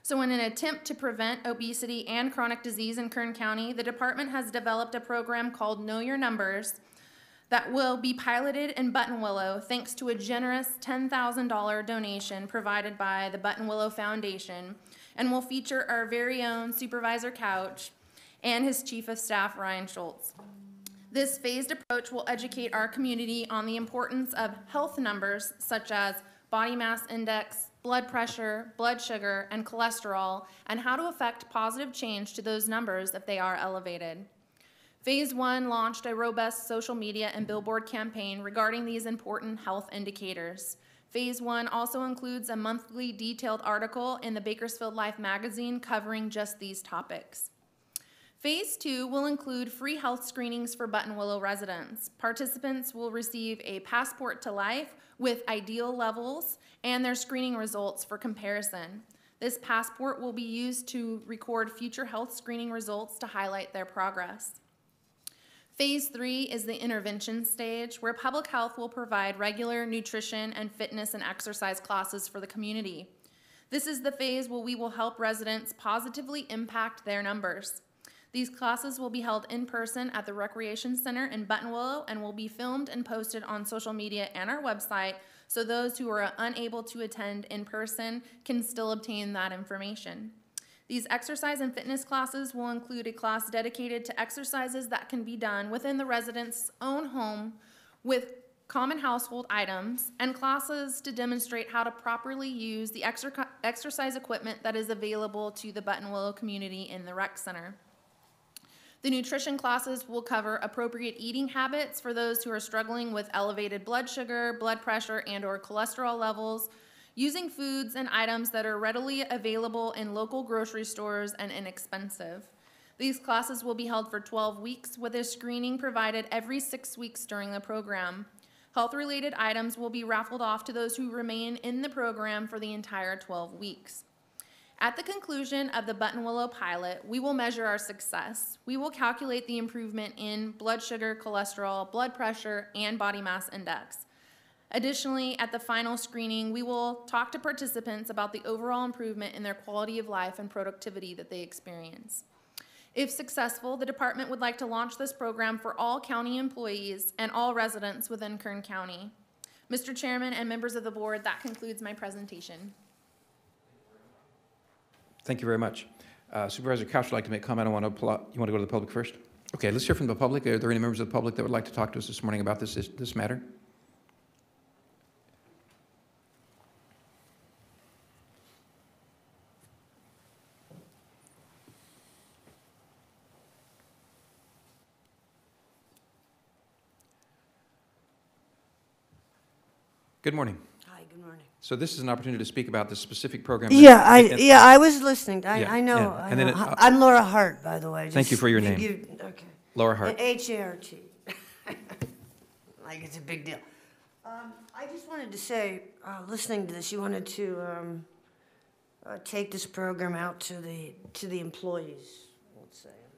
So in an attempt to prevent obesity and chronic disease in Kern County, the department has developed a program called Know Your Numbers that will be piloted in Buttonwillow thanks to a generous $10,000 donation provided by the Buttonwillow Foundation, and will feature our very own Supervisor Couch and his Chief of Staff, Ryan Schultz. This phased approach will educate our community on the importance of health numbers such as body mass index, blood pressure, blood sugar, and cholesterol, and how to affect positive change to those numbers if they are elevated. Phase 1 launched a robust social media and billboard campaign regarding these important health indicators. Phase 1 also includes a monthly detailed article in the Bakersfield Life magazine covering just these topics. Phase 2 will include free health screenings for Buttonwillow residents. Participants will receive a passport to life with ideal levels and their screening results for comparison. This passport will be used to record future health screening results to highlight their progress. Phase 3 is the intervention stage, where public health will provide regular nutrition and fitness and exercise classes for the community. This is the phase where we will help residents positively impact their numbers. These classes will be held in person at the Recreation Center in Buttonwillow and will be filmed and posted on social media and our website, so those who are unable to attend in person can still obtain that information. These exercise and fitness classes will include a class dedicated to exercises that can be done within the resident's own home with common household items, and classes to demonstrate how to properly use the exercise equipment that is available to the Buttonwillow community in the rec center. The nutrition classes will cover appropriate eating habits for those who are struggling with elevated blood sugar, blood pressure, and/or cholesterol levels, using foods and items that are readily available in local grocery stores and inexpensive. These classes will be held for 12 weeks with a screening provided every 6 weeks during the program. Health-related items will be raffled off to those who remain in the program for the entire 12 weeks. At the conclusion of the Buttonwillow pilot, we will measure our success. We will calculate the improvement in blood sugar, cholesterol, blood pressure, and body mass index. Additionally, at the final screening, we will talk to participants about the overall improvement in their quality of life and productivity that they experience. If successful, the department would like to launch this program for all county employees and all residents within Kern County. Mr. Chairman and members of the board, that concludes my presentation. Thank you very much. Supervisor Couch would like to make a comment. You want to go to the public first? Okay, let's hear from the public. Are there any members of the public that would like to talk to us this morning about this matter? Good morning. Hi, good morning. So this is an opportunity to speak about the specific program. Yeah, I was listening. I know. Yeah. And then I'm Laura Hart, by the way. Thank you for your name. Okay. Laura Hart. H-A-R-T. Like it's a big deal. I just wanted to say, listening to this, you wanted to take this program out to the employees, let's say, of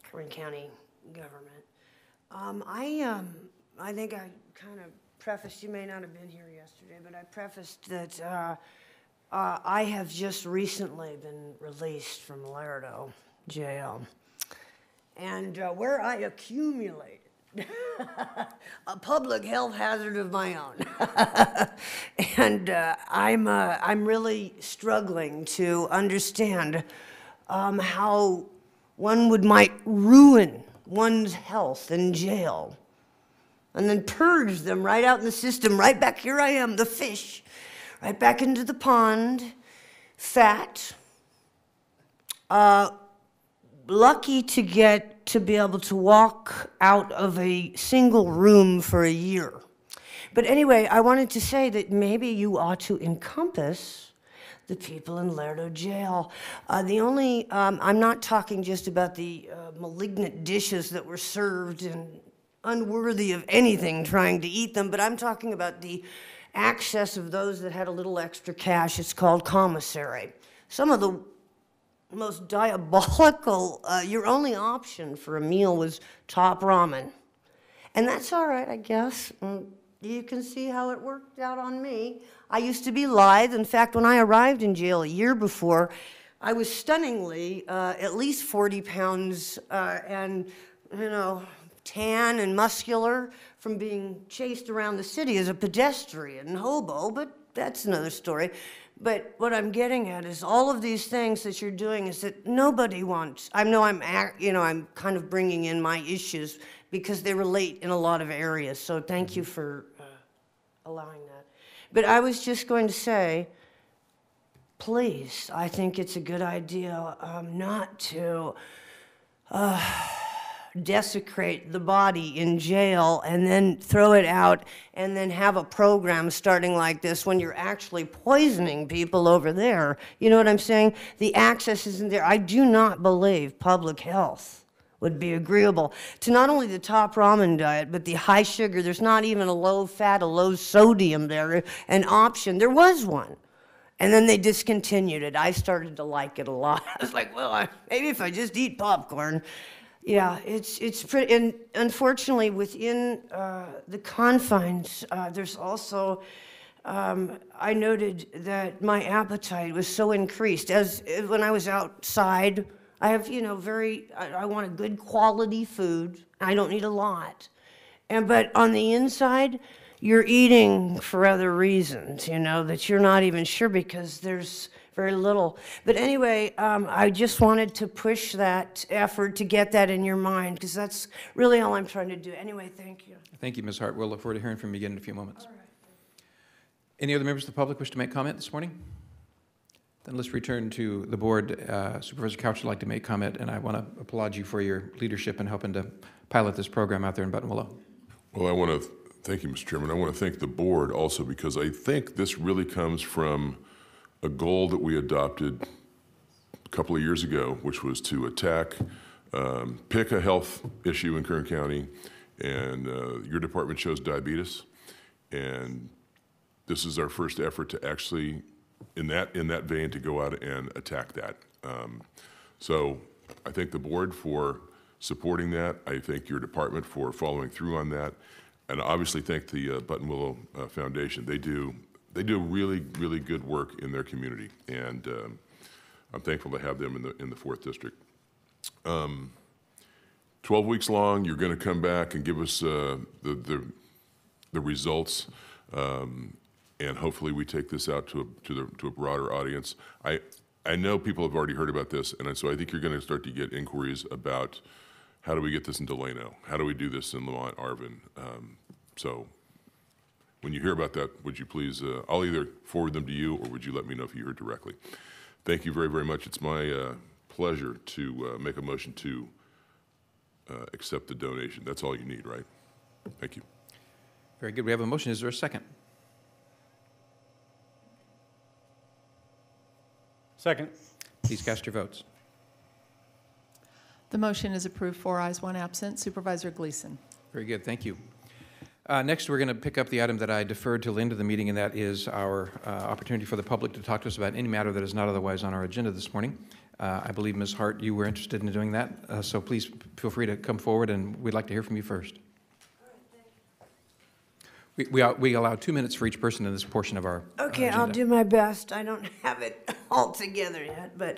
the Kern County government. I think I kind of prefaced, you may not have been here yesterday, but I prefaced that I have just recently been released from Laredo jail, and where I accumulated a public health hazard of my own. And I'm really struggling to understand how one might ruin one's health in jail and then purge them right out in the system, right back, here I am, the fish, right back into the pond, fat, lucky to be able to walk out of a single room for a year. But anyway, I wanted to say that maybe you ought to encompass the people in Laredo jail. I'm not talking just about the malignant dishes that were served and unworthy of anything trying to eat them, but I'm talking about the access of those that had a little extra cash. It's called commissary. Some of the most diabolical, your only option for a meal was top ramen. And that's all right, I guess. You can see how it worked out on me. I used to be lithe. In fact, when I arrived in jail a year before, I was stunningly at least 40 pounds and, tan and muscular from being chased around the city as a pedestrian hobo, but that's another story. But what I'm getting at is all of these things that you're doing is that nobody wants. I know I'm kind of bringing in my issues because they relate in a lot of areas. So thank you for allowing that. But I was just going to say, please, I think it's a good idea not to desecrate the body in jail and then throw it out and then have a program starting like this when you're actually poisoning people over there. You know what I'm saying? The access isn't there. I do not believe public health would be agreeable to not only the top ramen diet, but the high sugar. There's not even a low fat, a low sodium there, an option. There was one. And then they discontinued it. I started to like it a lot. I was like, well, maybe if I just eat popcorn. Yeah, it's pretty, and unfortunately within the confines, there's also, I noted that my appetite was so increased as when I was outside. I have, you know, I want a good quality food. I don't need a lot. But on the inside, you're eating for other reasons, you know, that you're not even sure because there's very little. But anyway, I just wanted to push that effort to get that in your mind because that's really all I'm trying to do. Anyway, thank you. Thank you, Ms. Hart. We'll look forward to hearing from you again in a few moments. All right. Any other members of the public wish to make comment this morning? Then let's return to the board. Supervisor Couch would like to make comment, and I want to applaud you for your leadership in helping to pilot this program out there in Buttonwillow. Well, I want to thank you, Mr. Chairman. I want to thank the board also because I think this really comes from a goal that we adopted a couple of years ago, which was to pick a health issue in Kern County, and your department chose diabetes, and this is our first effort to actually, in that vein, to go out and attack that. So I thank the board for supporting that. I thank your department for following through on that, and obviously thank the Buttonwillow Foundation. They do really, really good work in their community, and I'm thankful to have them in the 4th District. 12 weeks long, you're going to come back and give us the results, and hopefully we take this out to a broader audience. I know people have already heard about this, and so I think you're going to start to get inquiries about how do we get this in Delano? How do we do this in Lamont, Arvin? So when you hear about that, would you please, I'll either forward them to you or would you let me know if you heard directly. Thank you very, very much. It's my pleasure to make a motion to accept the donation. That's all you need, right? Thank you. Very good. We have a motion. Is there a second? Second. Please cast your votes. The motion is approved, 4 ayes, 1 absent. Supervisor Gleason. Very good. Thank you. Next, we're going to pick up the item that I deferred till the end of the meeting, and that is our opportunity for the public to talk to us about any matter that is not otherwise on our agenda this morning. I believe, Ms. Hart, you were interested in doing that, so please feel free to come forward, and we'd like to hear from you first. We allow 2 minutes for each person in this portion of our Okay, agenda. I'll do my best. I don't have it all together yet, but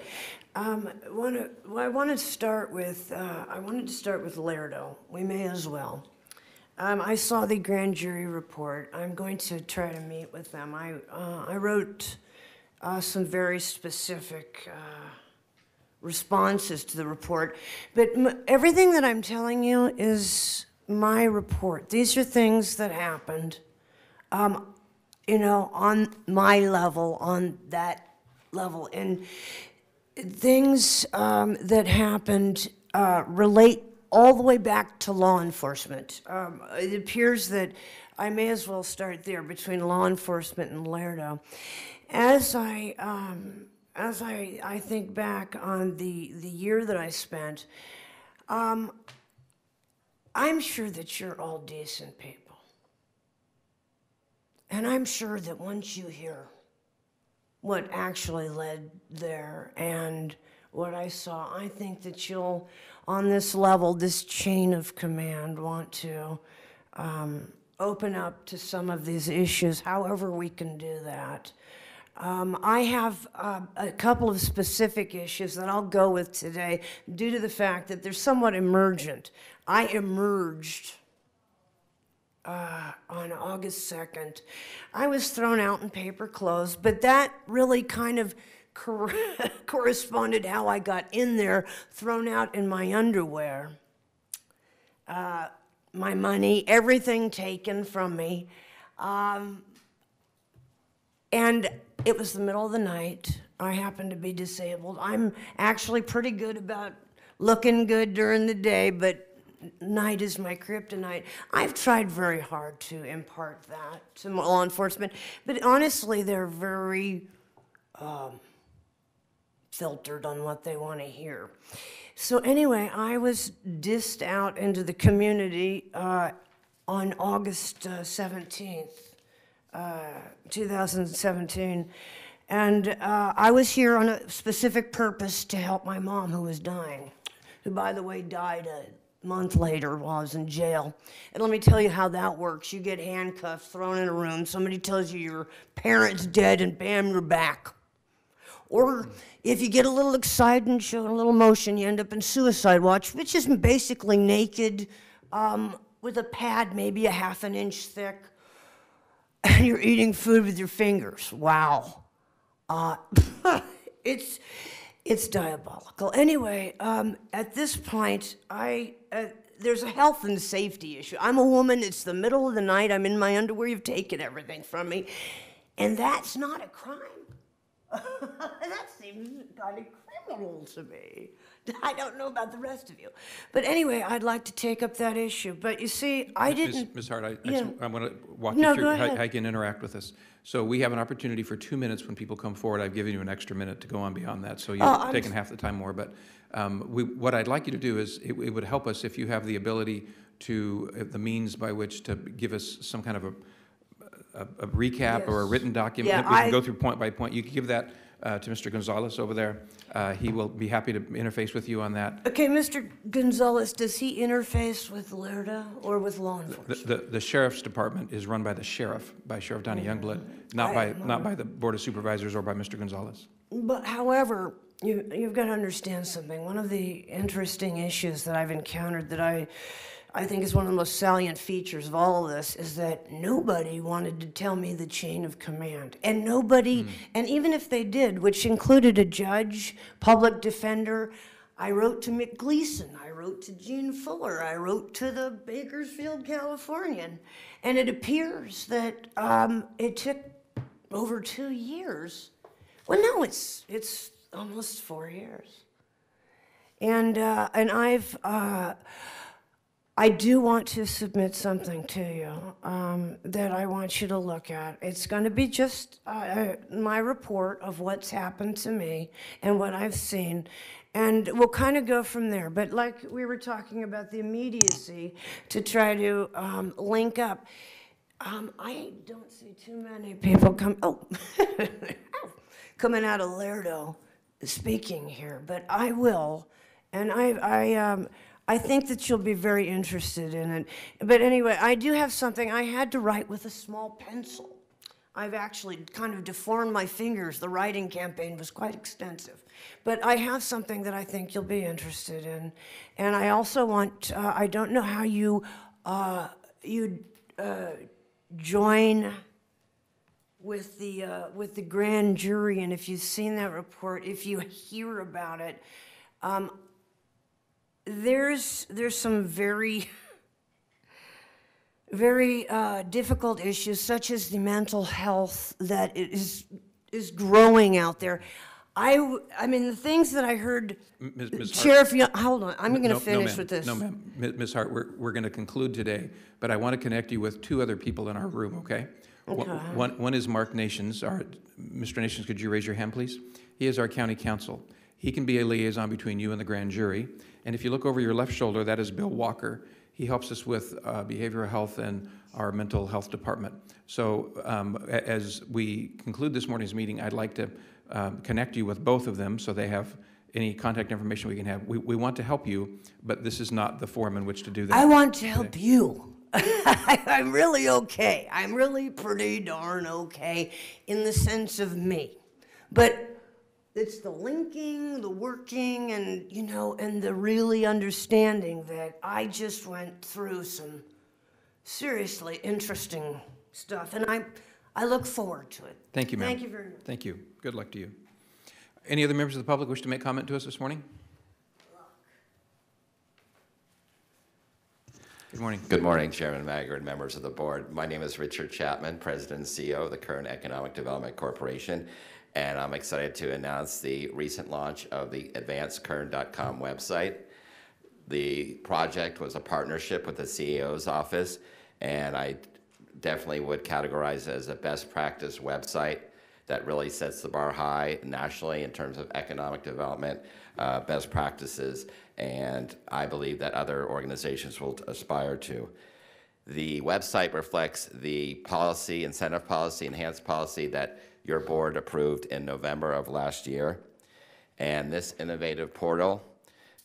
I want to start with Laredo. We may as well. I saw the grand jury report. I'm going to try to meet with them. I wrote some very specific responses to the report, but everything that I'm telling you is my report. These are things that happened, you know, on my level, on that level, and things that happened relate all the way back to law enforcement. It appears that I may as well start there between law enforcement and Laredo. As I think back on the year that I spent, I'm sure that you're all decent people. And I'm sure that once you hear what actually led there and what I saw, I think that you'll, on this level, this chain of command, want to open up to some of these issues, however we can do that. I have a couple of specific issues that I'll go with today due to the fact that they're somewhat emergent. I emerged on August 2nd. I was thrown out in paper clothes, but that really kind of corresponded how I got in there, thrown out in my underwear. My money, everything taken from me. And it was the middle of the night. I happened to be disabled. I'm actually pretty good about looking good during the day, but night is my kryptonite. I've tried very hard to impart that to law enforcement, but honestly, they're very filtered on what they want to hear. So anyway, I was dissed out into the community on August 17th, 2017. And I was here on a specific purpose to help my mom, who was dying, who, by the way, died a month later while I was in jail. And let me tell you how that works. You get handcuffed, thrown in a room, somebody tells you your parent's dead, and bam, you're back. Or if you get a little excited and show a little emotion, you end up in suicide watch, which is basically naked with a pad maybe a ½ an inch thick, and you're eating food with your fingers. Wow. It's diabolical. Anyway, at this point, there's a health and safety issue. I'm a woman, it's the middle of the night, I'm in my underwear, you've taken everything from me, and that's not a crime. That seems kind of criminal to me. I don't know about the rest of you. But anyway, I'd like to take up that issue. But you see, I didn't... Ms. Hart, I want to walk you through how you can interact with us. So we have an opportunity for 2 minutes when people come forward. I've given you an extra minute to go on beyond that, so you've taken half the time more. But what I'd like you to do is, it would help us if you have the ability to, the means by which to give us some kind of a recap or a written document. Yeah, we can go through point by point. You can give that to Mr. Gonzalez over there. He will be happy to interface with you on that. Okay, Mr. Gonzalez, does he interface with LERDA or with law enforcement? The sheriff's department is run by the sheriff, by Sheriff Donnie Youngblood, not by the Board of Supervisors or by Mr. Gonzalez. But however, you've got to understand something. One of the interesting issues that I've encountered that I think is one of the most salient features of all of this is that nobody wanted to tell me the chain of command. And nobody, and even if they did, which included a judge, public defender, I wrote to Mick Gleason, I wrote to Gene Fuller, I wrote to the Bakersfield Californian, and it appears that it took over 2 years. Well, no, it's almost 4 years. And I do want to submit something to you that I want you to look at. It's going to be just my report of what's happened to me and what I've seen, and we'll kind of go from there. But like we were talking about the immediacy to try to link up, I don't see too many people coming out of Lerdo speaking here, but I will, and I think that you'll be very interested in it. But anyway, I do have something I had to write with a small pencil. I've actually kind of deformed my fingers. The writing campaign was quite extensive. But I have something that I think you'll be interested in. And I also want, I don't know how you join with the grand jury, and if you've seen that report, if you hear about it, there's some very difficult issues, such as the mental health that is growing out there. I mean, the things that I heard, Ms. Sheriff, hold on, I'm going to finish with this. No, ma'am. Ms. Hart, we're going to conclude today, but I want to connect you with 2 other people in our room, okay? Okay. One is Mark Nations. Mr. Nations, could you raise your hand, please? He is our county counsel. He can be a liaison between you and the grand jury. And if you look over your left shoulder, that is Bill Walker. He helps us with behavioral health and our mental health department. So as we conclude this morning's meeting, I'd like to connect you with both of them so they have any contact information we can have. We want to help you, but this is not the forum in which to do that. I want to help you. I'm really okay. I'm really pretty darn okay in the sense of me. But it's the linking, the working, and, you know, and the really understanding that I just went through some seriously interesting stuff, and I look forward to it. Thank you, ma'am. Thank you very much. Thank you. Good luck to you. Any other members of the public wish to make comment to us this morning? Good morning. Good morning, Chairman Mager and members of the board. My name is Richard Chapman, President and CEO of the Kern Economic Development Corporation, and I'm excited to announce the recent launch of the advancedkern.com website. The project was a partnership with the CEO's office, and I definitely would categorize it as a best practice website that really sets the bar high nationally in terms of economic development, best practices, and I believe that other organizations will aspire to. The website reflects the policy, incentive policy, enhanced policy that your board approved in November of last year. And this innovative portal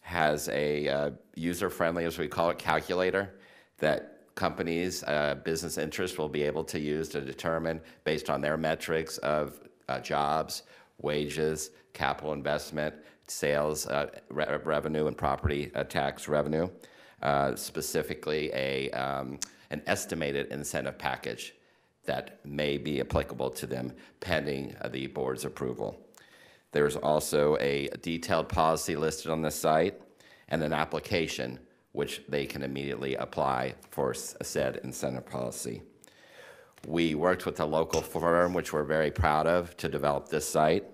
has a user-friendly, as we call it, calculator that companies, business interests will be able to use to determine, based on their metrics of jobs, wages, capital investment, sales revenue, and property tax revenue, specifically an estimated incentive package that may be applicable to them pending the board's approval. There's also a detailed policy listed on the site and an application which they can immediately apply for said incentive policy. We worked with a local firm, which we're very proud of, to develop this site.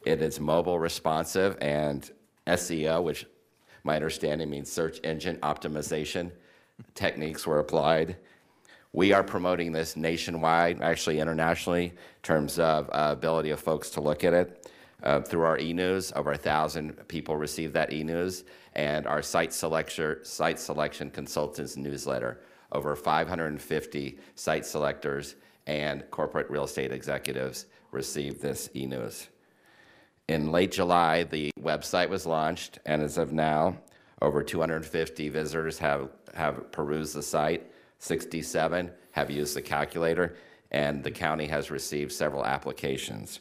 It is mobile responsive, and SEO, which my understanding means search engine optimization techniques were applied. We are promoting this nationwide, actually internationally, in terms of ability of folks to look at it. Through our e-news, over 1,000 people receive that e-news, and our site selection consultants newsletter. Over 550 site selectors and corporate real estate executives receive this e-news. In late July, the website was launched, and as of now, over 250 visitors have perused the site, 67 have used the calculator, and the county has received several applications.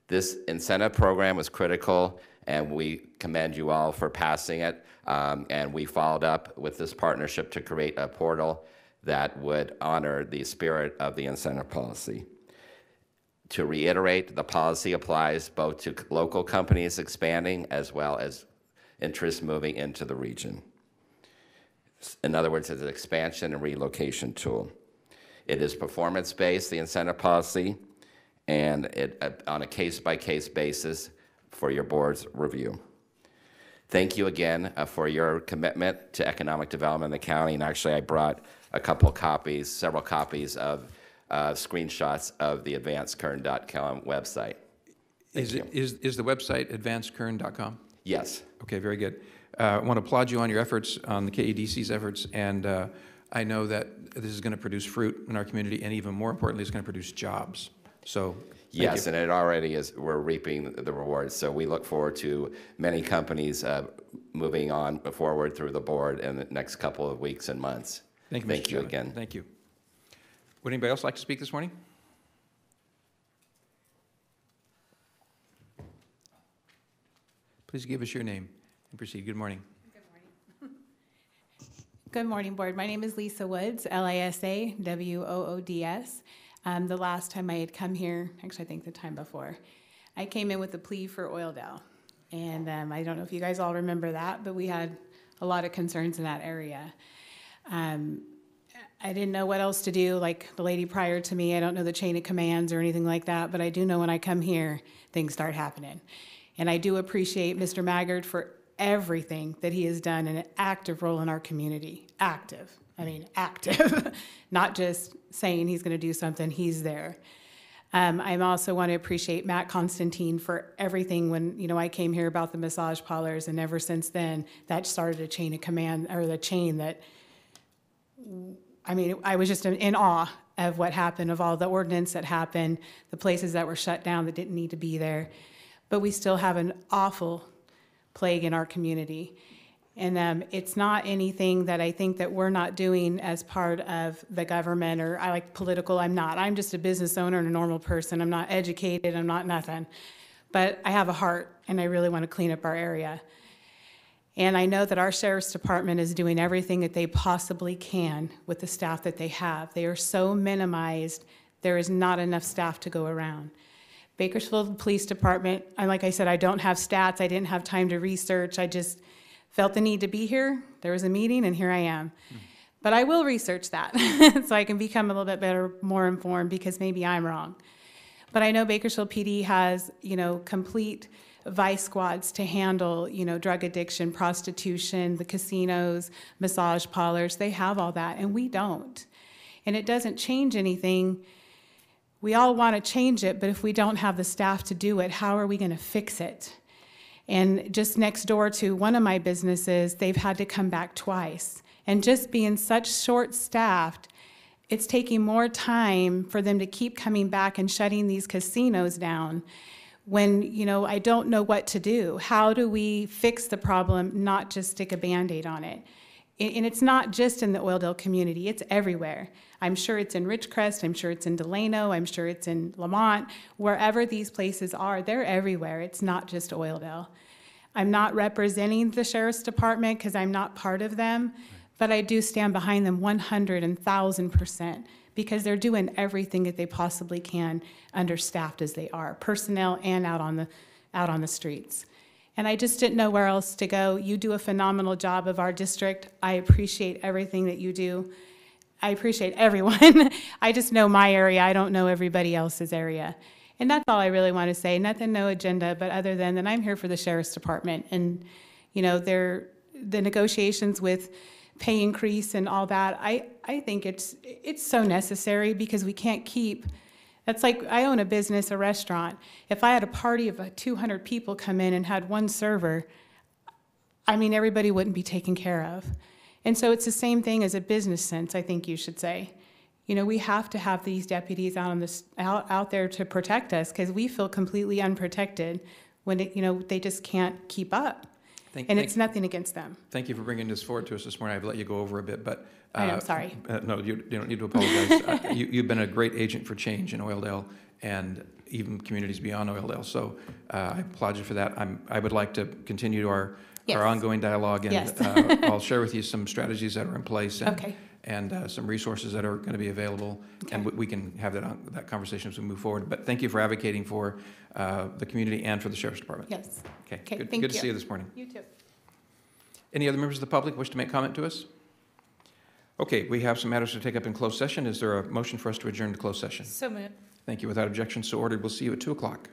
This incentive program was critical, and we commend you all for passing it, and we followed up with this partnership to create a portal that would honor the spirit of the incentive policy. To reiterate, the policy applies both to local companies expanding as well as interests moving into the region. In other words, it's an expansion and relocation tool. It is performance-based, the incentive policy, and it on a case-by-case basis for your board's review. Thank you again for your commitment to economic development in the county, and actually I brought a couple copies, several copies of screenshots of the advancedkern.com website. Is the website advancedkern.com? Yes. Okay, very good. I want to applaud you on your efforts, on the KEDC's efforts, and I know that this is going to produce fruit in our community, and even more importantly, it's going to produce jobs. So yes, and it already is. We're reaping the rewards. So we look forward to many companies moving on forward through the board in the next couple of weeks and months. Thank you, Thank you again. Thank you. Would anybody else like to speak this morning? Please give us your name and proceed. Good morning. Good morning, Board. My name is Lisa Woods, Lisa-Woods. The last time I had come here, actually I think the time before, I came in with a plea for Oildale. And I don't know if you guys all remember that, but we had a lot of concerns in that area. I didn't know what else to do, like the lady prior to me. I don't know the chain of commands or anything like that, but I do know when I come here, things start happening. And I do appreciate Mr. Maggard for everything that he has done in an active role in our community. Active. I mean, active. Not just saying he's going to do something, he's there. I also want to appreciate Matt Constantine for everything when, I came here about the massage parlors, and ever since then, that started a chain of command, or the chain that, I was just in awe of what happened, of all the ordinance that happened, the places that were shut down that didn't need to be there. But we still have an awful plague in our community. And it's not anything that I think that we're not doing as part of the government, or I like political, I'm not. I'm just a business owner and a normal person. I'm not educated, I'm not nothing. But I have a heart, and I really want to clean up our area. And I know that our Sheriff's Department is doing everything that they possibly can with the staff that they have. They are so minimized, there is not enough staff to go around. Bakersfield Police Department, and like I said, I don't have stats, I didn't have time to research, felt the need to be here. There was a meeting, and here I am. But I will research that so I can become a little bit better, more informed, because maybe I'm wrong. But I know Bakersfield PD has, complete vice squads to handle, drug addiction, prostitution, the casinos, massage parlors. They have all that, and we don't. And it doesn't change anything. We all want to change it, but if we don't have the staff to do it, how are we going to fix it? And just next door to one of my businesses, they've had to come back twice. And just being such short-staffed, it's taking more time for them to keep coming back and shutting these casinos down when, I don't know what to do. How do we fix the problem, not just stick a Band-Aid on it? And it's not just in the Oildale community, it's everywhere. I'm sure it's in Ridgecrest, I'm sure it's in Delano, I'm sure it's in Lamont. Wherever these places are, they're everywhere. It's not just Oildale. I'm not representing the Sheriff's Department because I'm not part of them, but I do stand behind them 100,000% because they're doing everything that they possibly can, understaffed as they are, personnel and out on the streets. And I just didn't know where else to go. You do a phenomenal job of our district. I appreciate everything that you do. I appreciate everyone. I just know my area. I don't know everybody else's area. And that's all I really want to say. Nothing, no agenda, but other than that, I'm here for the Sheriff's Department. And, the negotiations with pay increase and all that, I think it's so necessary because we can't keep. That's like, I own a business, a restaurant. If I had a party of 200 people come in and had one server, everybody wouldn't be taken care of. And so it's the same thing as a business sense, I think you should say. We have to have these deputies out there to protect us because we feel completely unprotected when they just can't keep up. It's nothing against them. Thank you for bringing this forward to us this morning. I've let you go over a bit, but I am sorry. No, you don't need to apologize. You've been a great agent for change in Oildale and even communities beyond Oildale. So I applaud you for that. I would like to continue our ongoing dialogue, and I'll share with you some strategies that are in place and some resources that are going to be available, and we can have that conversation as we move forward. But thank you for advocating for the community and for the Sheriff's Department. Yes. Okay. Good, thank good to see you this morning. You too. Any other members of the public wish to make comment to us? Okay, we have some matters to take up in closed session. Is there a motion for us to adjourn to closed session? So moved. Thank you. Without objection, so ordered. We'll see you at 2 o'clock.